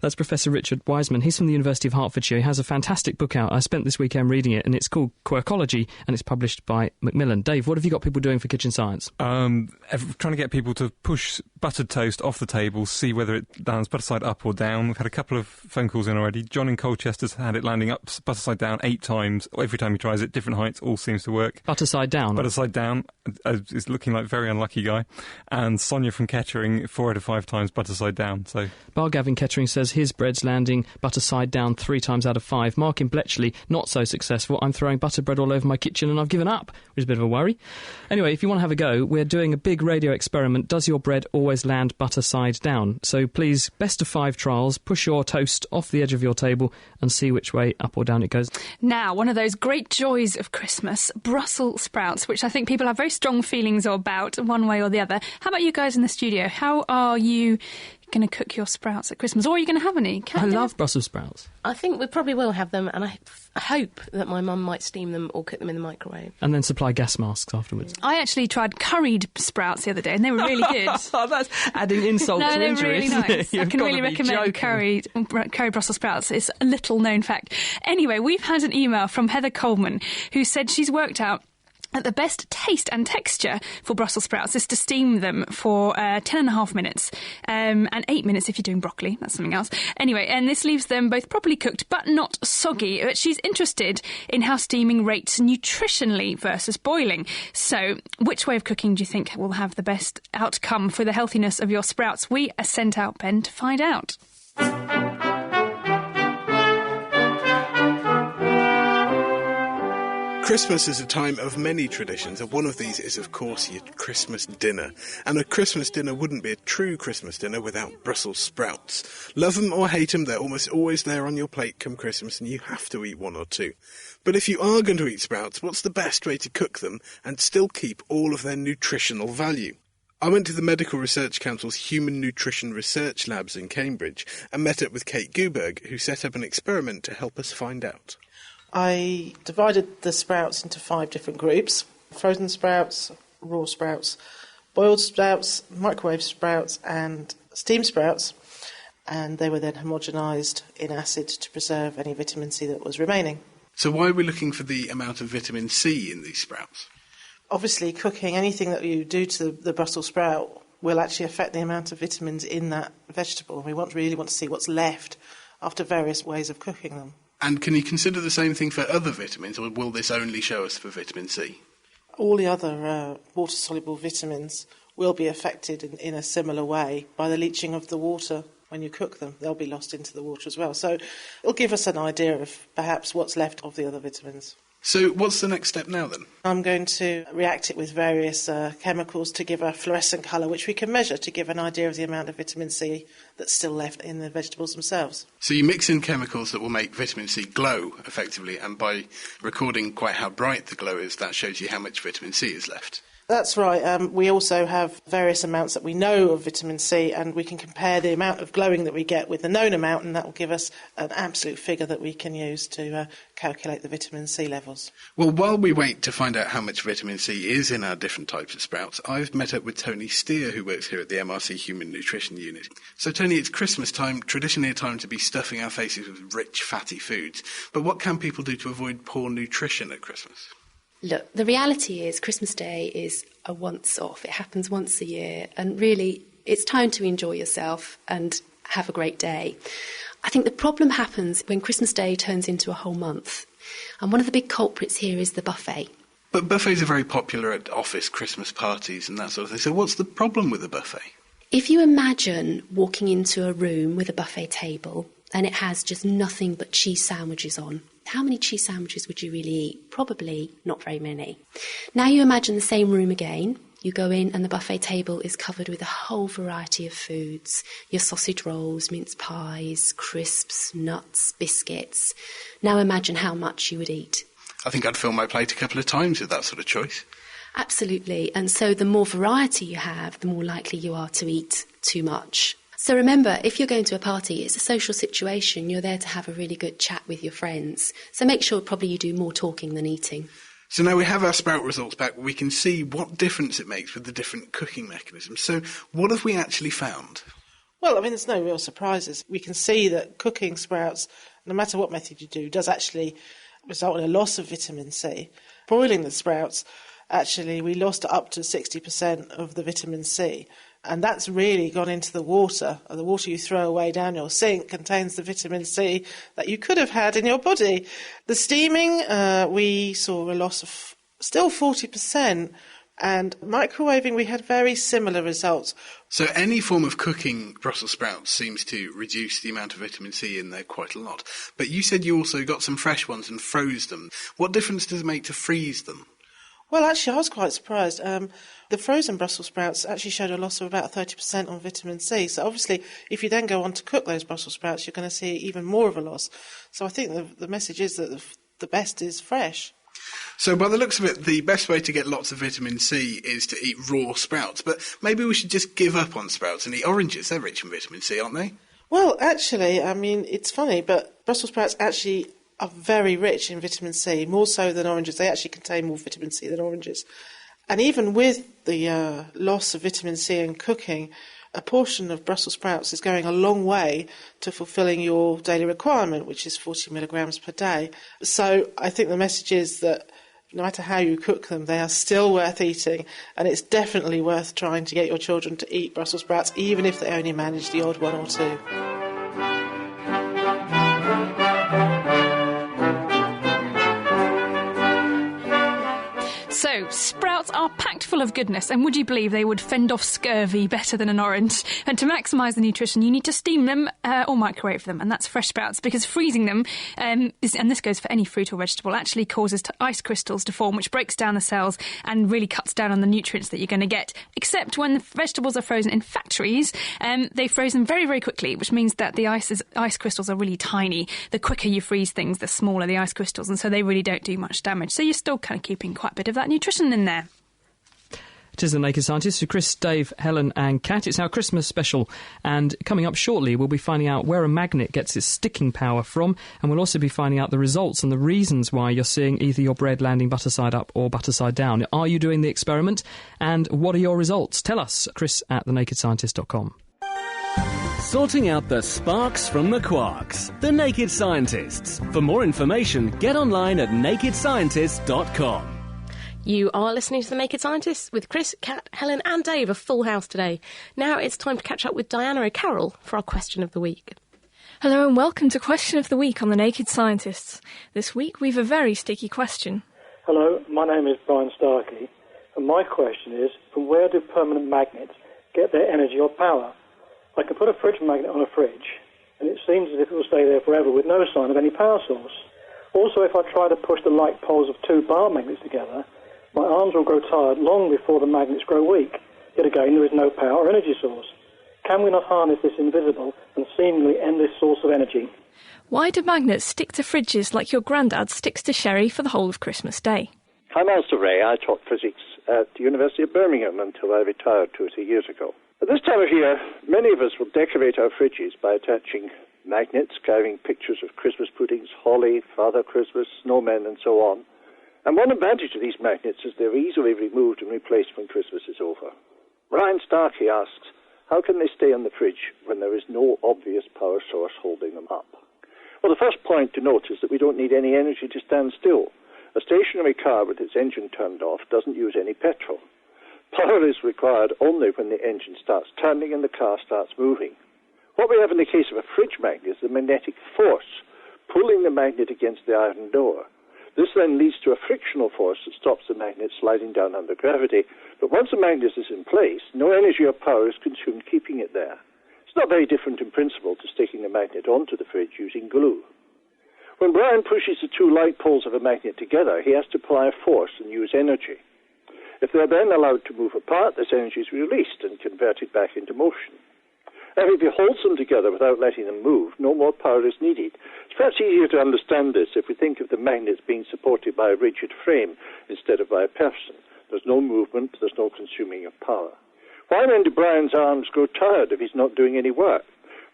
[SPEAKER 2] That's Professor Richard Wiseman. He's from the University of Hertfordshire. He has a fantastic book out. I spent this weekend reading it, and it's called Quirkology, and it's published by Macmillan. Dave, what have you got people doing for Kitchen Science?
[SPEAKER 4] Trying to get people to push buttered toast off the table, see whether it lands butter side up or down. We've had a couple of phone calls in already. John in Colchester's had it landing up butter side down 8 times. Every time he tries it, different heights, all seems to work.
[SPEAKER 2] Butter side down?
[SPEAKER 4] Butter side down is looking like a very unlucky guy. And Sonia from Kettering, 4 out of 5 times butter side down. So
[SPEAKER 2] Bargavin Kettering says his bread's landing butter side down 3 times out of 5. Mark in Bletchley, not so successful. I'm throwing butter bread all over my kitchen and I've given up, which is a bit of a worry. Anyway, if you want to have a go, we're doing a big radio experiment. Does your bread always land butter side down? So please, best of 5 trials, push your toast off the edge of your table and see which way up or down it goes.
[SPEAKER 3] Now, one of those great joys of Christmas, Brussels sprouts, which I think people have very strong feelings about one way or the other. How about you guys in the studio? How are you going to cook your sprouts at Christmas? Or are you going to have any?
[SPEAKER 2] I love Brussels sprouts.
[SPEAKER 6] I think we probably will have them, and I hope that my mum might steam them or cook them in the microwave.
[SPEAKER 2] And then supply gas masks afterwards.
[SPEAKER 3] I actually tried curried sprouts the other day, and they were really good.
[SPEAKER 2] Oh, that's adding insult to
[SPEAKER 3] they're
[SPEAKER 2] injury,
[SPEAKER 3] really
[SPEAKER 2] isn't
[SPEAKER 3] nice.
[SPEAKER 2] it?
[SPEAKER 3] I can really recommend curried Brussels sprouts. It's a little known fact. Anyway, we've had an email from Heather Coleman, who said she's worked out that the best taste and texture for Brussels sprouts is to steam them for 10.5 minutes and 8 minutes if you're doing broccoli. That's something else. Anyway, and this leaves them both properly cooked but not soggy. But she's interested in how steaming rates nutritionally versus boiling. So which way of cooking do you think will have the best outcome for the healthiness of your sprouts? We are sent out Ben to find out.
[SPEAKER 11] Christmas is a time of many traditions, and one of these is, of course, your Christmas dinner. And a Christmas dinner wouldn't be a true Christmas dinner without Brussels sprouts. Love them or hate them, they're almost always there on your plate come Christmas, and you have to eat one or two. But if you are going to eat sprouts, what's the best way to cook them and still keep all of their nutritional value? I went to the Medical Research Council's Human Nutrition Research Labs in Cambridge and met up with Kate Guberg, who set up an experiment to help us find out.
[SPEAKER 12] I divided the sprouts into 5 different groups: frozen sprouts, raw sprouts, boiled sprouts, microwave sprouts and steamed sprouts, and they were then homogenised in acid to preserve any vitamin C that was remaining.
[SPEAKER 11] So why are we looking for the amount of vitamin C in these sprouts?
[SPEAKER 12] Obviously, cooking, anything that you do to the Brussels sprout will actually affect the amount of vitamins in that vegetable. We really want to see what's left after various ways of cooking them.
[SPEAKER 11] And can you consider the same thing for other vitamins, or will this only show us for vitamin C?
[SPEAKER 12] All the other water-soluble vitamins will be affected in a similar way by the leaching of the water. When you cook them, they'll be lost into the water as well. So it'll give us an idea of perhaps what's left of the other vitamins.
[SPEAKER 11] So what's the next step now then?
[SPEAKER 12] I'm going to react it with various chemicals to give a fluorescent colour, which we can measure to give an idea of the amount of vitamin C that's still left in the vegetables themselves.
[SPEAKER 11] So you mix in chemicals that will make vitamin C glow effectively, and by recording quite how bright the glow is, that shows you how much vitamin C is left.
[SPEAKER 12] That's right. We also have various amounts that we know of vitamin C, and we can compare the amount of glowing that we get with the known amount, and that will give us an absolute figure that we can use to calculate the vitamin C levels.
[SPEAKER 11] Well, while we wait to find out how much vitamin C is in our different types of sprouts, I've met up with Tony Steer, who works here at the MRC Human Nutrition Unit. So, Tony, it's Christmas time, traditionally a time to be stuffing our faces with rich, fatty foods. But what can people do to avoid poor nutrition at Christmas?
[SPEAKER 13] Look, the reality is Christmas Day is a once-off. It happens once a year, and really it's time to enjoy yourself and have a great day. I think the problem happens when Christmas Day turns into a whole month, and one of the big culprits here is the buffet.
[SPEAKER 11] But buffets are very popular at office Christmas parties and that sort of thing, so what's the problem with the buffet?
[SPEAKER 13] If you imagine walking into a room with a buffet table and it has just nothing but cheese sandwiches on, how many cheese sandwiches would you really eat? Probably not very many. Now you imagine the same room again. You go in and the buffet table is covered with a whole variety of foods. Your sausage rolls, mince pies, crisps, nuts, biscuits. Now imagine how much you would eat.
[SPEAKER 11] I think I'd fill my plate a couple of times with that sort of choice.
[SPEAKER 13] Absolutely. And so the more variety you have, the more likely you are to eat too much. So remember, if you're going to a party, it's a social situation. You're there to have a really good chat with your friends. So make sure probably you do more talking than eating.
[SPEAKER 11] So now we have our sprout results back. We can see what difference it makes with the different cooking mechanisms. So what have we actually found?
[SPEAKER 12] Well, I mean, there's no real surprises. We can see that cooking sprouts, no matter what method you do, does actually result in a loss of vitamin C. Boiling the sprouts, actually, we lost up to 60% of the vitamin C. And that's really gone into the water. The water you throw away down your sink contains the vitamin C that you could have had in your body. The steaming, we saw a loss of still 40%. And microwaving, we had very similar results.
[SPEAKER 11] So any form of cooking Brussels sprouts seems to reduce the amount of vitamin C in there quite a lot. But you said you also got some fresh ones and froze them. What difference does it make to freeze them?
[SPEAKER 12] Well, actually, I was quite surprised. The frozen Brussels sprouts actually showed a loss of about 30% on vitamin C. So obviously, if you then go on to cook those Brussels sprouts, you're going to see even more of a loss. So I think the message is that the best is fresh.
[SPEAKER 11] So by the looks of it, the best way to get lots of vitamin C is to eat raw sprouts. But maybe we should just give up on sprouts and eat oranges. They're rich in vitamin C, aren't they?
[SPEAKER 12] Well, actually, I mean, it's funny, but Brussels sprouts actually are very rich in vitamin C, more so than oranges. They actually contain more vitamin C than oranges. And even with the loss of vitamin C in cooking, a portion of Brussels sprouts is going a long way to fulfilling your daily requirement, which is 40 milligrams per day. So I think the message is that no matter how you cook them, they are still worth eating, and it's definitely worth trying to get your children to eat Brussels sprouts, even if they only manage the odd one or two.
[SPEAKER 3] So, sprouts are packed full of goodness, and would you believe they would fend off scurvy better than an orange? And to maximise the nutrition, you need to steam them or microwave them, and that's fresh sprouts, because freezing them, and this goes for any fruit or vegetable, actually causes ice crystals to form, which breaks down the cells and really cuts down on the nutrients that you're going to get. Except when the vegetables are frozen in factories, they freeze them very, very quickly, which means that the ice crystals are really tiny. The quicker you freeze things, the smaller the ice crystals, and so they really don't do much damage. So you're still kind of keeping quite a bit of that nutrition in there.
[SPEAKER 2] It is The Naked Scientists with Chris, Dave, Helen and Kat. It's our Christmas special, and coming up shortly we'll be finding out where a magnet gets its sticking power from, and we'll also be finding out the results and the reasons why you're seeing either your bread landing butter side up or butter side down. Are you doing the experiment, and what are your results? Tell us, chris@thenakedscientist.com.
[SPEAKER 1] Sorting out the sparks from the quarks. The Naked Scientists. For more information, get online at nakedscientists.com.
[SPEAKER 6] You are listening to The Naked Scientists with Chris, Kat, Helen and Dave, a full house today. Now it's time to catch up with Diana O'Carroll for our Question of the Week.
[SPEAKER 14] Hello and welcome to Question of the Week on The Naked Scientists. This week we've a very sticky question.
[SPEAKER 7] Hello, my name is Brian Starkey, and my question is, from where do permanent magnets get their energy or power? I can put a fridge magnet on a fridge, and it seems as if it will stay there forever with no sign of any power source. Also, if I try to push the like poles of two bar magnets together, my arms will grow tired long before the magnets grow weak. Yet again, there is no power or energy source. Can we not harness this invisible and seemingly endless source of energy?
[SPEAKER 14] Why do magnets stick to fridges like your granddad sticks to sherry for the whole of Christmas Day?
[SPEAKER 15] I'm Alistair Ray. I taught physics at the University of Birmingham until I retired 2 or 3 years ago. At this time of year, many of us will decorate our fridges by attaching magnets carrying pictures of Christmas puddings, holly, Father Christmas, snowmen and so on. And one advantage of these magnets is they're easily removed and replaced when Christmas is over. Brian Starkey asks, how can they stay on the fridge when there is no obvious power source holding them up? Well, the first point to note is that we don't need any energy to stand still. A stationary car with its engine turned off doesn't use any petrol. Power is required only when the engine starts turning and the car starts moving. What we have in the case of a fridge magnet is the magnetic force pulling the magnet against the iron door. This then leads to a frictional force that stops the magnet sliding down under gravity. But once the magnet is in place, no energy or power is consumed keeping it there. It's not very different in principle to sticking the magnet onto the fridge using glue. When Brian pushes the two light poles of a magnet together, he has to apply a force and use energy. If they're then allowed to move apart, this energy is released and converted back into motion. Now, if he holds them together without letting them move, no more power is needed. It's perhaps easier to understand this if we think of the magnets being supported by a rigid frame instead of by a person. There's no movement, there's no consuming of power. Why then do Brian's arms grow tired if he's not doing any work?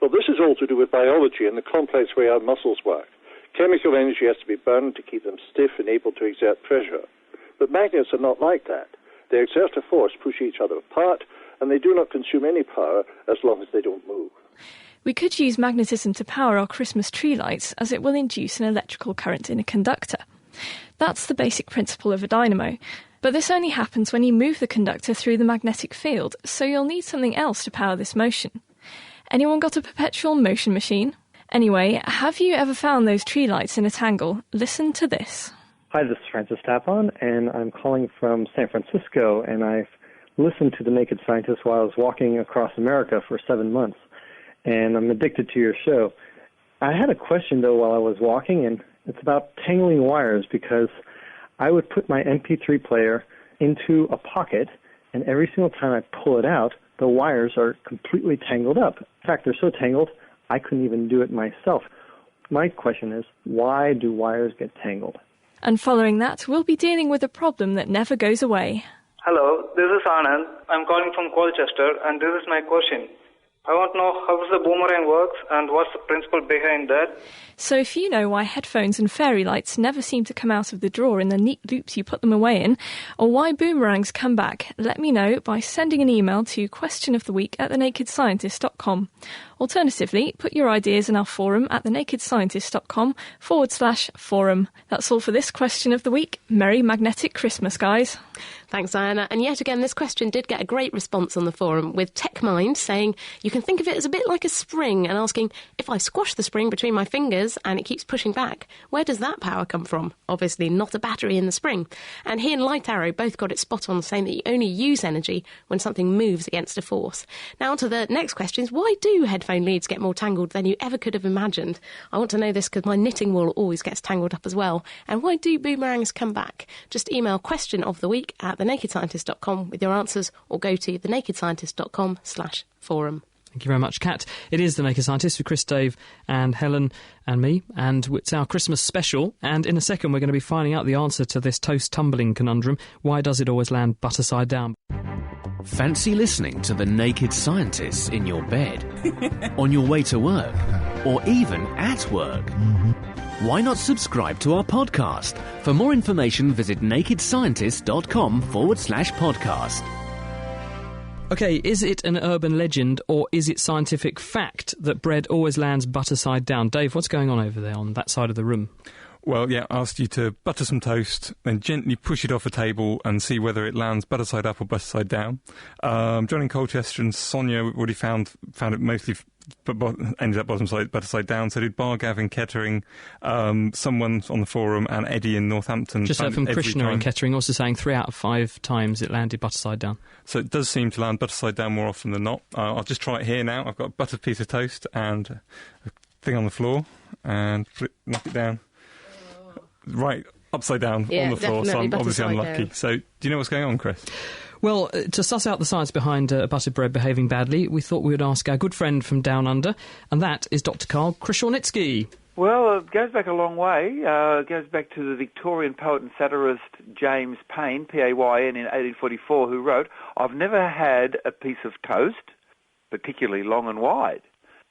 [SPEAKER 15] Well, this is all to do with biology and the complex way our muscles work. Chemical energy has to be burned to keep them stiff and able to exert pressure. But magnets are not like that. They exert a force, push each other apart, and they do not consume any power as long as they don't move.
[SPEAKER 14] We could use magnetism to power our Christmas tree lights, as it will induce an electrical current in a conductor. That's the basic principle of a dynamo. But this only happens when you move the conductor through the magnetic field, so you'll need something else to power this motion. Anyone got a perpetual motion machine? Anyway, have you ever found those tree lights in a tangle? Listen to this.
[SPEAKER 16] Hi, this is Francis Tapon, and I'm calling from San Francisco, and I've listened to The Naked Scientist while I was walking across America for 7 months, and I'm addicted to your show. I had a question, though, while I was walking, and it's about tangling wires, because I would put my MP3 player into a pocket, and every single time I pull it out, the wires are completely tangled up. In fact, they're so tangled, I couldn't even do it myself. My question is, why do wires get tangled?
[SPEAKER 14] And following that, we'll be dealing with a problem that never goes away.
[SPEAKER 17] Hello, this is Anand. I'm calling from Colchester, and this is my question. I want to know how the boomerang works and what's the principle behind that.
[SPEAKER 14] So if you know why headphones and fairy lights never seem to come out of the drawer in the neat loops you put them away in, or why boomerangs come back, let me know by sending an email to questionoftheweek@thenakedscientist.com. Alternatively, put your ideas in our forum at thenakedscientist.com/forum. That's all for this question of the week. Merry Magnetic Christmas, guys.
[SPEAKER 6] Thanks, Diana. And yet again, this question did get a great response on the forum, with TechMind saying you can think of it as a bit like a spring, and asking, if I squash the spring between my fingers and it keeps pushing back, where does that power come from? Obviously not a battery in the spring. And he and Light Arrow both got it spot on, saying that you only use energy when something moves against a force. Now on to the next questions. Why do headphone leads get more tangled than you ever could have imagined? I want to know this because my knitting wool always gets tangled up as well. And why do boomerangs come back? Just email questionoftheweek@thenakedscientist.com with your answers, or go to thenakedscientist.com/forum.
[SPEAKER 2] Thank you very much, Kat. It is The Naked Scientist with Chris, Dave and Helen and me, and it's our Christmas special, and in a second we're going to be finding out the answer to this toast tumbling conundrum. Why does it always land butter side down?
[SPEAKER 1] Fancy listening to The Naked Scientists in your bed, on your way to work, or even at work? Why not subscribe to our podcast? For more information, visit nakedscientist.com/podcast.
[SPEAKER 2] OK, is it an urban legend or is it scientific fact that bread always lands butter side down? Dave, what's going on over there on that side of the room?
[SPEAKER 4] Well, yeah, I asked you to butter some toast, then gently push it off a table and see whether it lands butter side up or butter side down. John in Colchester and Sonia already found it mostly ended up butter side down. So did Bargav in Kettering, someone on the forum, and Eddie in Northampton.
[SPEAKER 2] Just heard from Krishna in Kettering also saying 3 out of 5 times it landed butter side down.
[SPEAKER 4] So it does seem to land butter side down more often than not. I'll just try it here now. I've got a buttered piece of toast and a thing on the floor, and knock it down. Right, upside down on the floor, so I'm obviously unlucky.
[SPEAKER 6] Down.
[SPEAKER 4] So, do you know what's going on, Chris?
[SPEAKER 2] Well, to suss out the science behind buttered bread behaving badly, we thought we would ask our good friend from Down Under, and that is Dr. Karl Kruszelnicki.
[SPEAKER 18] Well, it goes back a long way. It goes back to the Victorian poet and satirist James Payn, P-A-Y-N, in 1844, who wrote, "I've never had a piece of toast, particularly long and wide,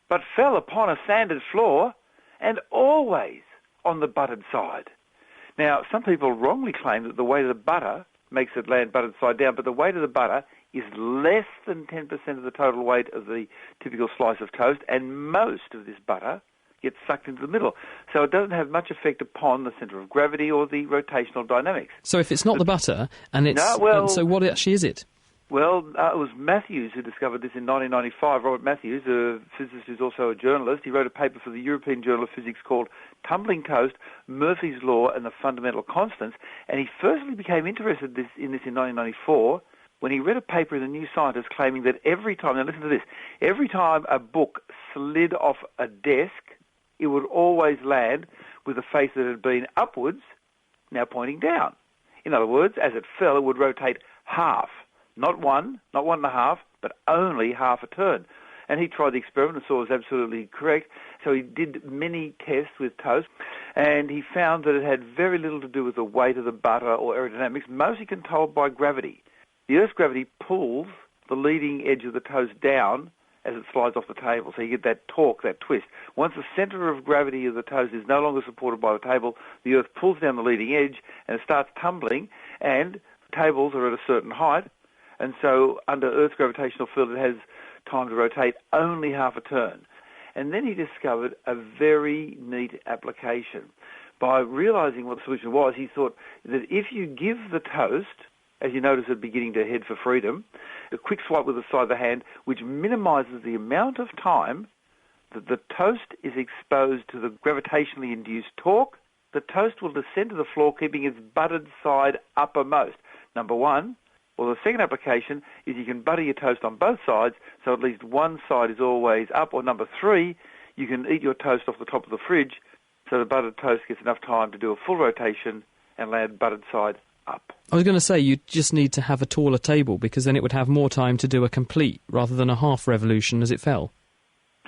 [SPEAKER 18] but fell upon a sanded floor, and always on the buttered side." Now, some people wrongly claim that the weight of the butter makes it land buttered side down, but the weight of the butter is less than 10% of the total weight of the typical slice of toast, and most of this butter gets sucked into the middle. So it doesn't have much effect upon the centre of gravity or the rotational dynamics.
[SPEAKER 2] So if it's not the butter, and it's... so what actually is it?
[SPEAKER 18] Well, it was Matthews who discovered this in 1995. Robert Matthews, a physicist who's also a journalist, he wrote a paper for the European Journal of Physics called Tumbling Toast, Murphy's Law and the Fundamental Constants, and he firstly became interested in this in 1994 when he read a paper in the New Scientist claiming that every time, now listen to this, every time a book slid off a desk, it would always land with the face that had been upwards, now pointing down. In other words, as it fell, it would rotate half. Not 1.5, but only half a turn. And he tried the experiment and saw it was absolutely correct. So he did many tests with toast, and he found that it had very little to do with the weight of the butter or aerodynamics, mostly controlled by gravity. The Earth's gravity pulls the leading edge of the toast down as it slides off the table. So you get that torque, that twist. Once the centre of gravity of the toast is no longer supported by the table, the Earth pulls down the leading edge and it starts tumbling, and tables are at a certain height. And so under Earth's gravitational field, it has time to rotate only half a turn. And then he discovered a very neat application. By realising what the solution was, he thought that if you give the toast, as you notice it beginning to head for freedom, a quick swipe with the side of the hand, which minimises the amount of time that the toast is exposed to the gravitationally induced torque, the toast will descend to the floor, keeping its buttered side uppermost. Number one. Well, the second application is you can butter your toast on both sides, so at least one side is always up. Or number three, you can eat your toast off the top of the fridge, so the buttered toast gets enough time to do a full rotation and land buttered side up.
[SPEAKER 2] I was going to say, you just need to have a taller table, because then it would have more time to do a complete rather than a half revolution as it fell.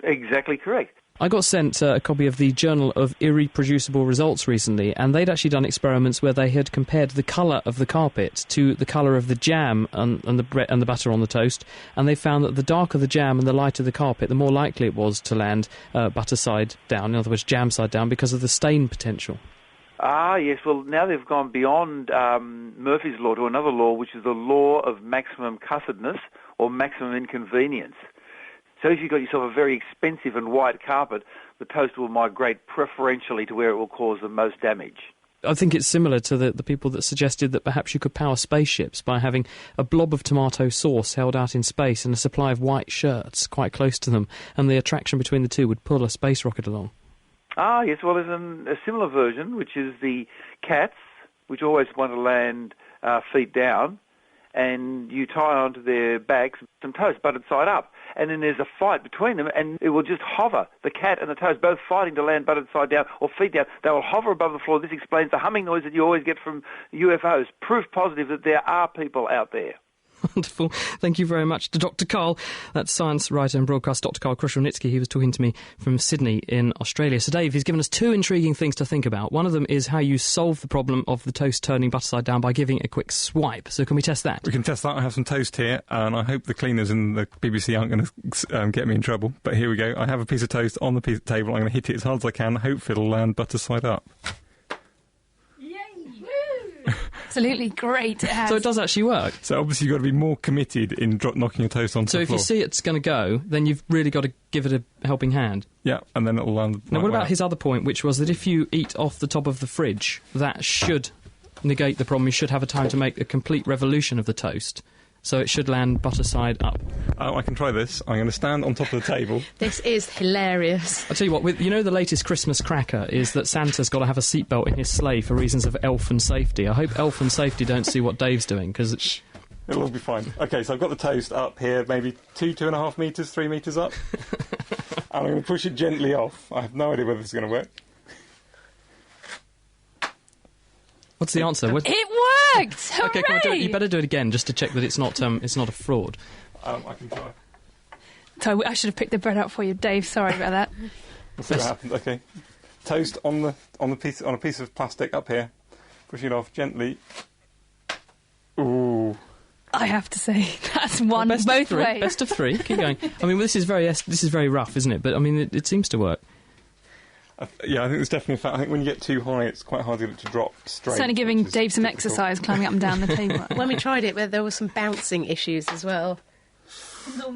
[SPEAKER 18] Exactly correct.
[SPEAKER 2] I got sent a copy of the Journal of Irreproducible Results recently, and they'd actually done experiments where they had compared the colour of the carpet to the colour of the jam and the butter on the toast, and they found that the darker the jam and the lighter the carpet, the more likely it was to land butter side down, in other words, jam side down, because of the stain potential.
[SPEAKER 18] Ah, yes. Well, now they've gone beyond Murphy's Law to another law, which is the law of maximum cussedness or maximum inconvenience. So if you've got yourself a very expensive and white carpet, the toast will migrate preferentially to where it will cause the most damage.
[SPEAKER 2] I think it's similar to the people that suggested that perhaps you could power spaceships by having a blob of tomato sauce held out in space and a supply of white shirts quite close to them, and the attraction between the two would pull a space rocket along.
[SPEAKER 18] Ah, yes. Well, there's a similar version, which is the cats, which always want to land feet down, and you tie onto their backs some toast buttered side up. And then there's a fight between them, and it will just hover. The cat and the toast both fighting to land buttered side down or feet down. They will hover above the floor. This explains the humming noise that you always get from UFOs. Proof positive that there are people out there.
[SPEAKER 2] Wonderful. Thank you very much to Dr. Karl. That's science writer and broadcaster Dr. Karl Kruszelnicki. He was talking to me from Sydney in Australia. So, Dave, he's given us two intriguing things to think about. One of them is how you solve the problem of the toast turning butter side down by giving it a quick swipe. So can we test that?
[SPEAKER 4] We can test that. I have some toast here, and I hope the cleaners in the BBC aren't going to get me in trouble. But here we go. I have a piece of toast on the table. I'm going to hit it as hard as I can. Hopefully it'll land butter side up.
[SPEAKER 3] Absolutely great.
[SPEAKER 2] So it does actually work.
[SPEAKER 4] So obviously you've got to be more committed in knocking your toast onto the floor.
[SPEAKER 2] So if you see it's going to go, then you've really got to give it a helping hand.
[SPEAKER 4] Yeah, and then it'll land.
[SPEAKER 2] Now, what about his other point, which was that if you eat off the top of the fridge, that should negate the problem. You should have a time to make a complete revolution of the toast. So it should land butter side up.
[SPEAKER 4] I can try this. I'm going to stand on top of the table.
[SPEAKER 6] This is hilarious.
[SPEAKER 2] I'll tell you what, the latest Christmas cracker is that Santa's got to have a seatbelt in his sleigh for reasons of elf and safety. I hope elf and safety don't see what Dave's doing, because
[SPEAKER 4] it'll all be fine. OK, so I've got the toast up here, maybe 2.5 metres, 3 metres up. And I'm going to push it gently off. I have no idea whether this is going to work.
[SPEAKER 2] What's the answer?
[SPEAKER 3] It worked! Hooray!
[SPEAKER 2] OK, come on, you better do it again, just to check that it's not a fraud.
[SPEAKER 4] I can try.
[SPEAKER 3] So I should have picked the bread up for you, Dave. Sorry about that.
[SPEAKER 4] We'll see what happens. OK, toast on a piece of plastic up here. Pushing it off gently. Ooh.
[SPEAKER 3] I have to say that's one both ways.
[SPEAKER 2] Best of three. Keep going. I mean, this is very rough, isn't it? But I mean, it seems to work.
[SPEAKER 4] Yeah, I think there's definitely a fact. I think when you get too high, it's quite hard to get it to drop straight.
[SPEAKER 3] Certainly giving Dave some exercise climbing up and down the table.
[SPEAKER 6] When we tried it, there were some bouncing issues as well.
[SPEAKER 3] Oh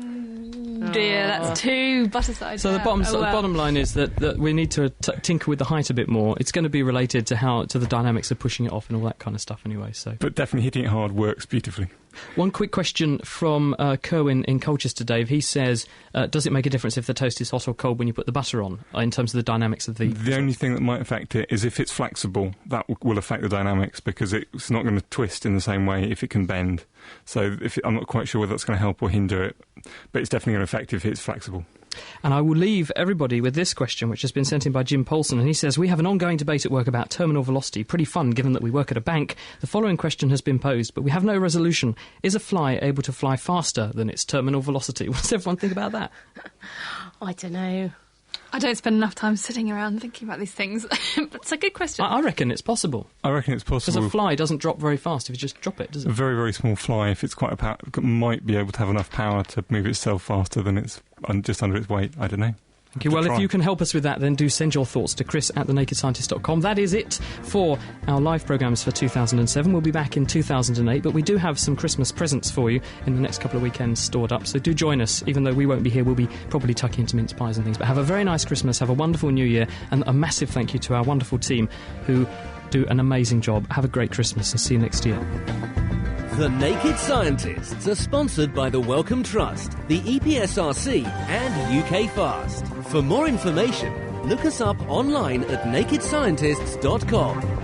[SPEAKER 3] dear, that's two butter sides.
[SPEAKER 2] So the bottom line is that we need to tinker with the height a bit more. It's going to be related to the dynamics of pushing it off and all that kind of stuff anyway. So,
[SPEAKER 4] but definitely hitting it hard works beautifully.
[SPEAKER 2] One quick question from Kerwin in Colchester, Dave. He says, does it make a difference if the toast is hot or cold when you put the butter on, in terms of the dynamics of the...
[SPEAKER 4] The only thing that might affect it is if it's flexible, that will affect the dynamics, because it's not going to twist in the same way if it can bend. So I'm not quite sure whether that's going to help or hinder it, but it's definitely going to affect if it's flexible.
[SPEAKER 2] And I will leave everybody with this question, which has been sent in by Jim Paulson, and he says, we have an ongoing debate at work about terminal velocity. Pretty fun, given that we work at a bank. The following question has been posed, but we have no resolution. Is a fly able to fly faster than its terminal velocity? What does everyone think about that?
[SPEAKER 6] I don't know.
[SPEAKER 3] I don't spend enough time sitting around thinking about these things, but it's a good question.
[SPEAKER 2] I reckon it's possible.
[SPEAKER 4] I reckon it's possible.
[SPEAKER 2] Because a fly doesn't drop very fast if you just drop it, does it?
[SPEAKER 4] A very, very small fly, if it's quite might be able to have enough power to move itself faster than it's just under its weight. I don't know.
[SPEAKER 2] Okay, well, if you can help us with that, then do send your thoughts to chris@thenakedscientist.com. That is it for our live programmes for 2007. We'll be back in 2008, but we do have some Christmas presents for you in the next couple of weekends stored up, so do join us. Even though we won't be here, we'll be probably tucking into mince pies and things. But have a very nice Christmas, have a wonderful New Year, and a massive thank you to our wonderful team who do an amazing job. Have a great Christmas and see you next year.
[SPEAKER 1] The Naked Scientists are sponsored by the Wellcome Trust, the EPSRC and UK Fast. For more information, look us up online at nakedscientists.com.